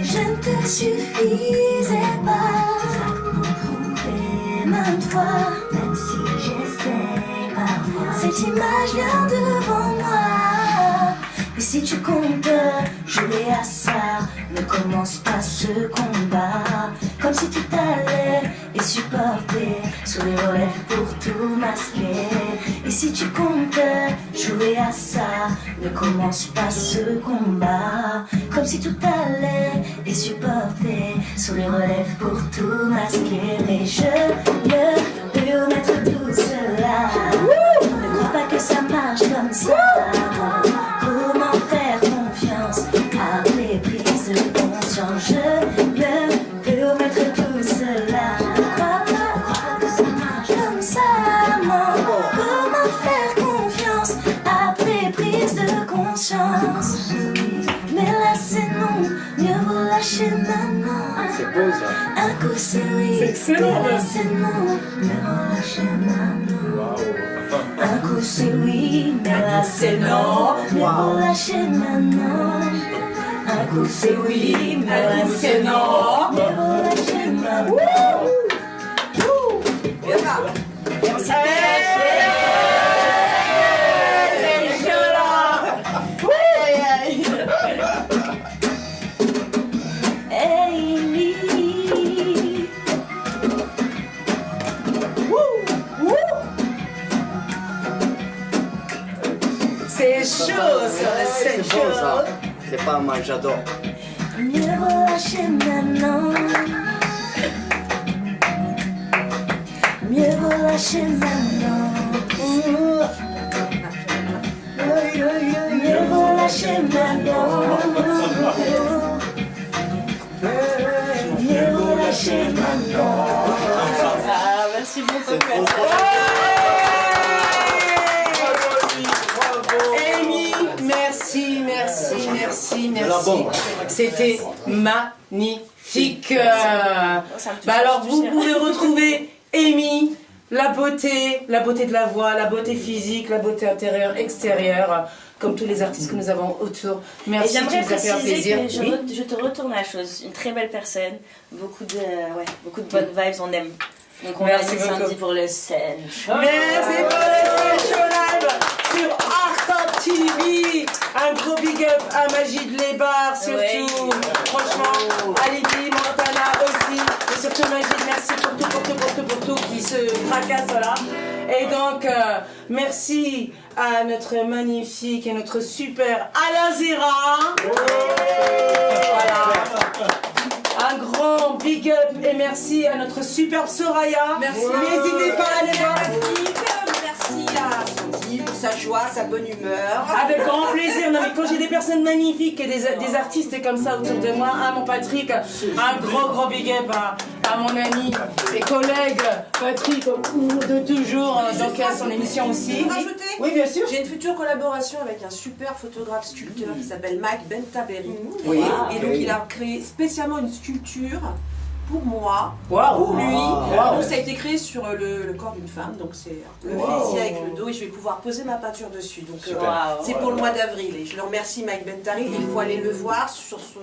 S7: Je ne te suffisais pas. Ça m'ont trompé maintes fois, même si j'essaie parfois. Cette image vient devant moi. Et si tu comptes jouer à ça, ne commence pas ce combat. Comme si tu t'allais et supporter sous les relèves pour tout masquer. Et si tu comptes jouer à ça, ne commence pas ce combat. Comme si tout allait et supporter sous les relèves pour tout masquer. Mais je ne peux mettre tout cela. Ne crois pas que ça marche comme ça. Comment faire confiance après prise de conscience? Je ne peux mettre tout cela. Ne crois pas que ça marche comme ça. Comment faire confiance après prise de conscience? Mais là c'est non, mieux vaut lâcher maintenant.
S4: C'est beau ça.
S7: Un coup c'est oui,
S1: C'est excellent.
S7: mais là c'est non, mieux vaut lâcher maintenant. Un coup c'est oui, mais là c'est non, mieux vaut lâcher maintenant. Un coup c'est oui, mais là c'est non, mieux vaut lâcher maintenant.
S1: C'est chaud, c'est
S4: beau ça. C'est pas mal, j'adore.
S7: Mieux vaut lâcher maintenant. Mieux vaut lâcher maintenant. Mieux vaut lâcher maintenant. Mieux vaut lâcher maintenant.
S3: Ah, merci beaucoup, Katia.
S1: Amy, merci, merci, merci, merci. C'était magnifique. Bah alors, vous pouvez retrouver Amy, la beauté de la voix, la beauté physique, la beauté intérieure, extérieure, comme tous les artistes que nous avons autour.
S3: Et
S1: Merci, tu
S3: j'aimerais
S1: nous as fait un
S3: préciser
S1: plaisir.
S3: que
S1: Oui.
S3: je te retourne la chose. Une très belle personne, beaucoup de bonnes vibes, on aime. Donc on
S1: Merci
S3: va samedi
S1: beaucoup.
S3: pour le scène.
S1: Merci pour le Show Live sur Art Top TV. Un gros big up à Magid Lebar surtout.
S3: Ouais.
S1: Franchement, Alibi, Montana aussi. Et surtout Magid, merci pour tout qui se fracasse là. Et donc, merci à notre magnifique et notre super Alain Zera. Voilà. Un grand big up et merci à notre superbe Soraya.
S9: Merci.
S1: N'hésitez pas à aller voir.
S9: Merci à Sandy pour sa joie, sa bonne humeur.
S1: Avec grand plaisir. Non, mais quand j'ai des personnes magnifiques et des artistes comme ça autour de moi, à mon Patrick, un gros big up à mon ami et collègue Patrick de toujours, donc à son émission aussi.
S9: Rajouter
S1: Oui, bien sûr.
S9: J'ai une future collaboration avec un super photographe sculpteur qui s'appelle Mike Bentaberry.
S1: Oui.
S9: Et donc il a créé spécialement une sculpture pour moi,
S1: Waouh.
S9: pour lui.
S1: Waouh.
S9: Donc ça a été créé sur le corps d'une femme, donc c'est le fessier avec le dos et je vais pouvoir poser ma peinture dessus. Donc c'est pour le mois d'avril et je le remercie Mike Bentaberry. Il faut aller le voir sur son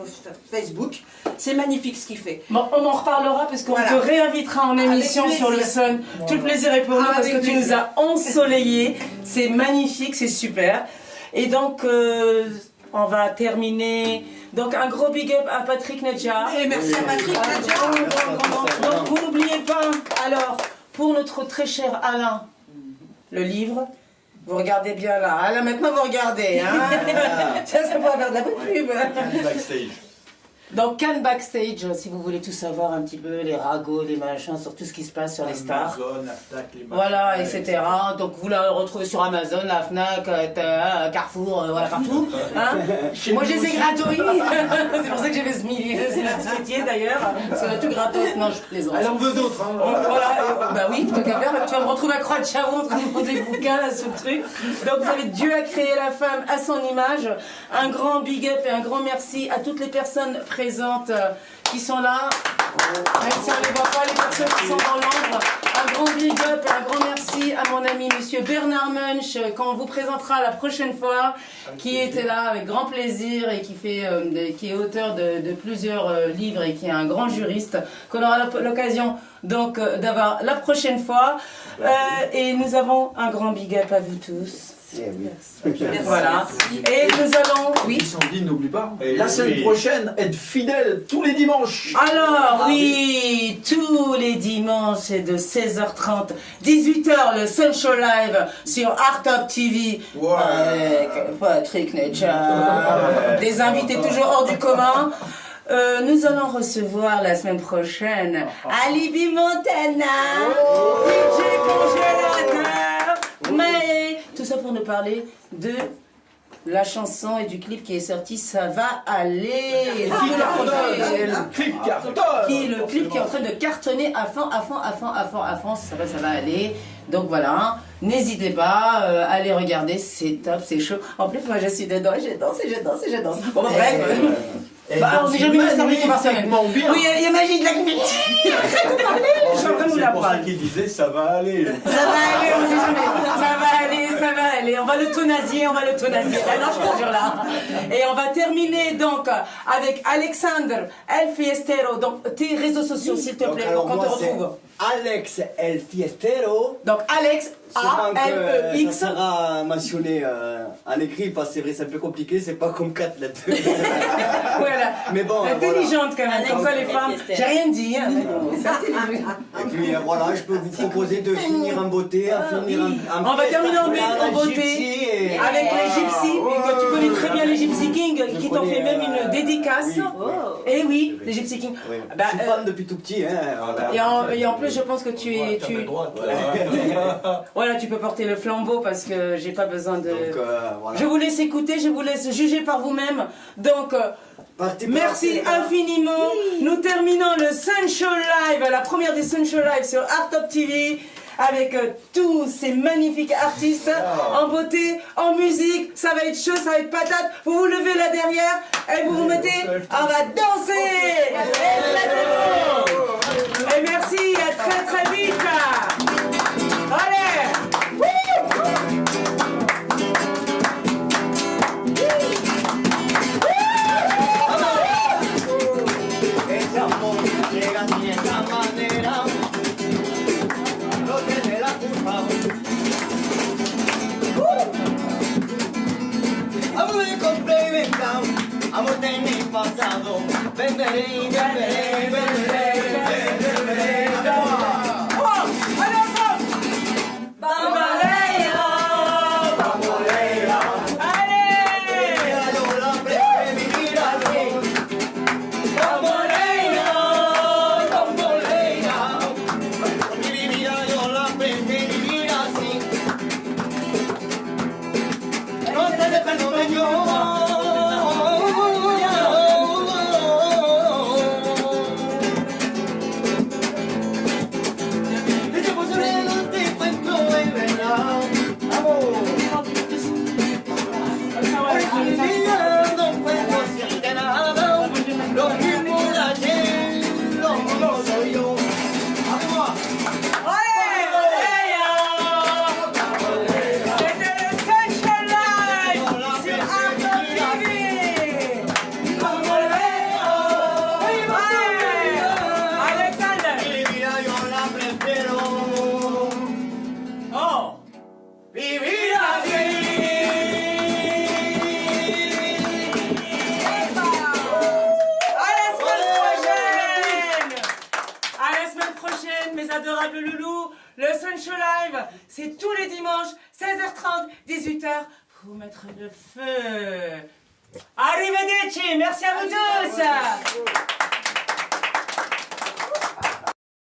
S9: Facebook. C'est magnifique ce qu'il fait.
S1: Bon, on en reparlera parce qu'on
S9: Voilà.
S1: te réinvitera en émission
S9: Avec
S1: sur le
S9: plaisir.
S1: Sun. Tout le plaisir est pour nous parce
S9: Avec
S1: que tu nous
S9: plaisir.
S1: as ensoleillés. C'est magnifique, c'est super. Et donc, on va terminer. Donc, un gros big up à Patrick Nedja.
S9: Et merci à Patrick Nadja.
S1: Donc, vous n'oubliez pas, alors, pour notre très cher Alain, le livre. Vous regardez bien là. Alain, maintenant vous regardez. Hein. Ça pourrait faire de la bonne pub.
S8: Backstage.
S1: Donc Cannes Backstage, si vous voulez tout savoir un petit peu, les ragots, les machins, sur tout ce qui se passe sur les stars.
S8: Amazon, la Fnac, les
S1: Voilà,
S8: machins,
S1: etc. Donc vous la retrouvez sur Amazon, la Fnac, Carrefour, voilà, partout. Hein. Moi je les ai gratuits. C'est pour ça que j'ai fait ce milieu, c'est notre métier d'ailleurs. Parce qu'on a tout gratos. Non, je plaisante.
S2: Elle en veut d'autres. Hein.
S1: Voilà, bah oui, tant qu'à faire, tu vas me retrouver à Croix de Chavon en train de prendre des bouquins là sur le truc. Donc vous savez, Dieu a créé la femme à son image. Un grand big up et un grand merci à toutes les personnes présentes qui sont là. Même si on ne les voit pas, les personnes qui sont dans l'ombre. Un grand big up et un grand merci à mon ami monsieur Bernard Munch, qu'on vous présentera la prochaine fois, qui était là avec grand plaisir et qui est auteur de plusieurs livres et qui est un grand juriste, qu'on aura l'occasion donc d'avoir la prochaine fois. Et nous avons un grand big up à vous tous.
S4: Merci.
S1: Voilà. Et nous allons. Oui.
S2: Sandy, n'oublie pas. La semaine prochaine, être fidèle tous les dimanches.
S1: Alors, oui, tous les dimanches de 16h30, 18h, le Sun Show Live sur Art Top TV.
S2: Ouais.
S1: Avec Patrick Nature. Des invités toujours hors du commun. Nous allons recevoir la semaine prochaine Alibi Montana, DJ Congélateur, mais tout ça pour nous parler de la chanson et du clip qui est sorti, Ça va aller.
S2: Le clip cartonne.
S1: Le clip qui est en train de cartonner à fond, ça va aller. Donc voilà, n'hésitez pas, allez regarder, c'est top, c'est chaud. En plus, moi je suis dedans, j'ai dansé. Bon, bref. On n'est jamais mis servi qui marche avec moi. Oui, il y a magie de la
S8: C'est pour ça qu'il disait ça va aller.
S1: Ça va aller, on sait jamais. Ça va aller. On va l'euthanasier. Ah non, je te jure là. Et on va terminer donc avec Alexandre El Fiestero. Donc tes réseaux sociaux, s'il te plaît, pour qu'on te retrouve.
S4: Alex El Fiestero.
S1: Donc Alex A-L-E-X.
S4: Ça sera mentionné en écrit parce que c'est vrai, c'est un peu compliqué, c'est pas comme 4 lettres.
S1: Voilà.
S4: Mais bon.
S1: Intelligente quand même, comme ça les femmes. J'ai rien dit, hein. C'est intelligent.
S4: Et puis voilà, je peux vous proposer de finir en beauté,
S1: On va terminer en beauté avec les Gypsy. Tu connais très bien les Gypsy Kings qui t'ont fait même une dédicace. Et oui, les Gypsy Kings.
S4: Je suis fan depuis tout petit.
S1: Et en plus, je pense que tu es. Voilà, tu peux porter le flambeau parce que j'ai pas besoin de.
S4: Donc, voilà.
S1: Je vous laisse écouter, je vous laisse juger par vous-même. Donc. Merci infiniment. Nous terminons le Sun Show Live, la première des Sun Show Live sur Art Top TV avec tous ces magnifiques artistes en beauté, en musique. Ça va être chaud, ça va être patate. Vous vous levez là derrière et vous vous mettez, on va danser. Et merci, à très très vite. Allez.
S4: Amor de mi pasado, venderé. C'est tous les dimanches, 16h30, 18h, pour vous mettre le feu. Arrivederci, merci à vous tous.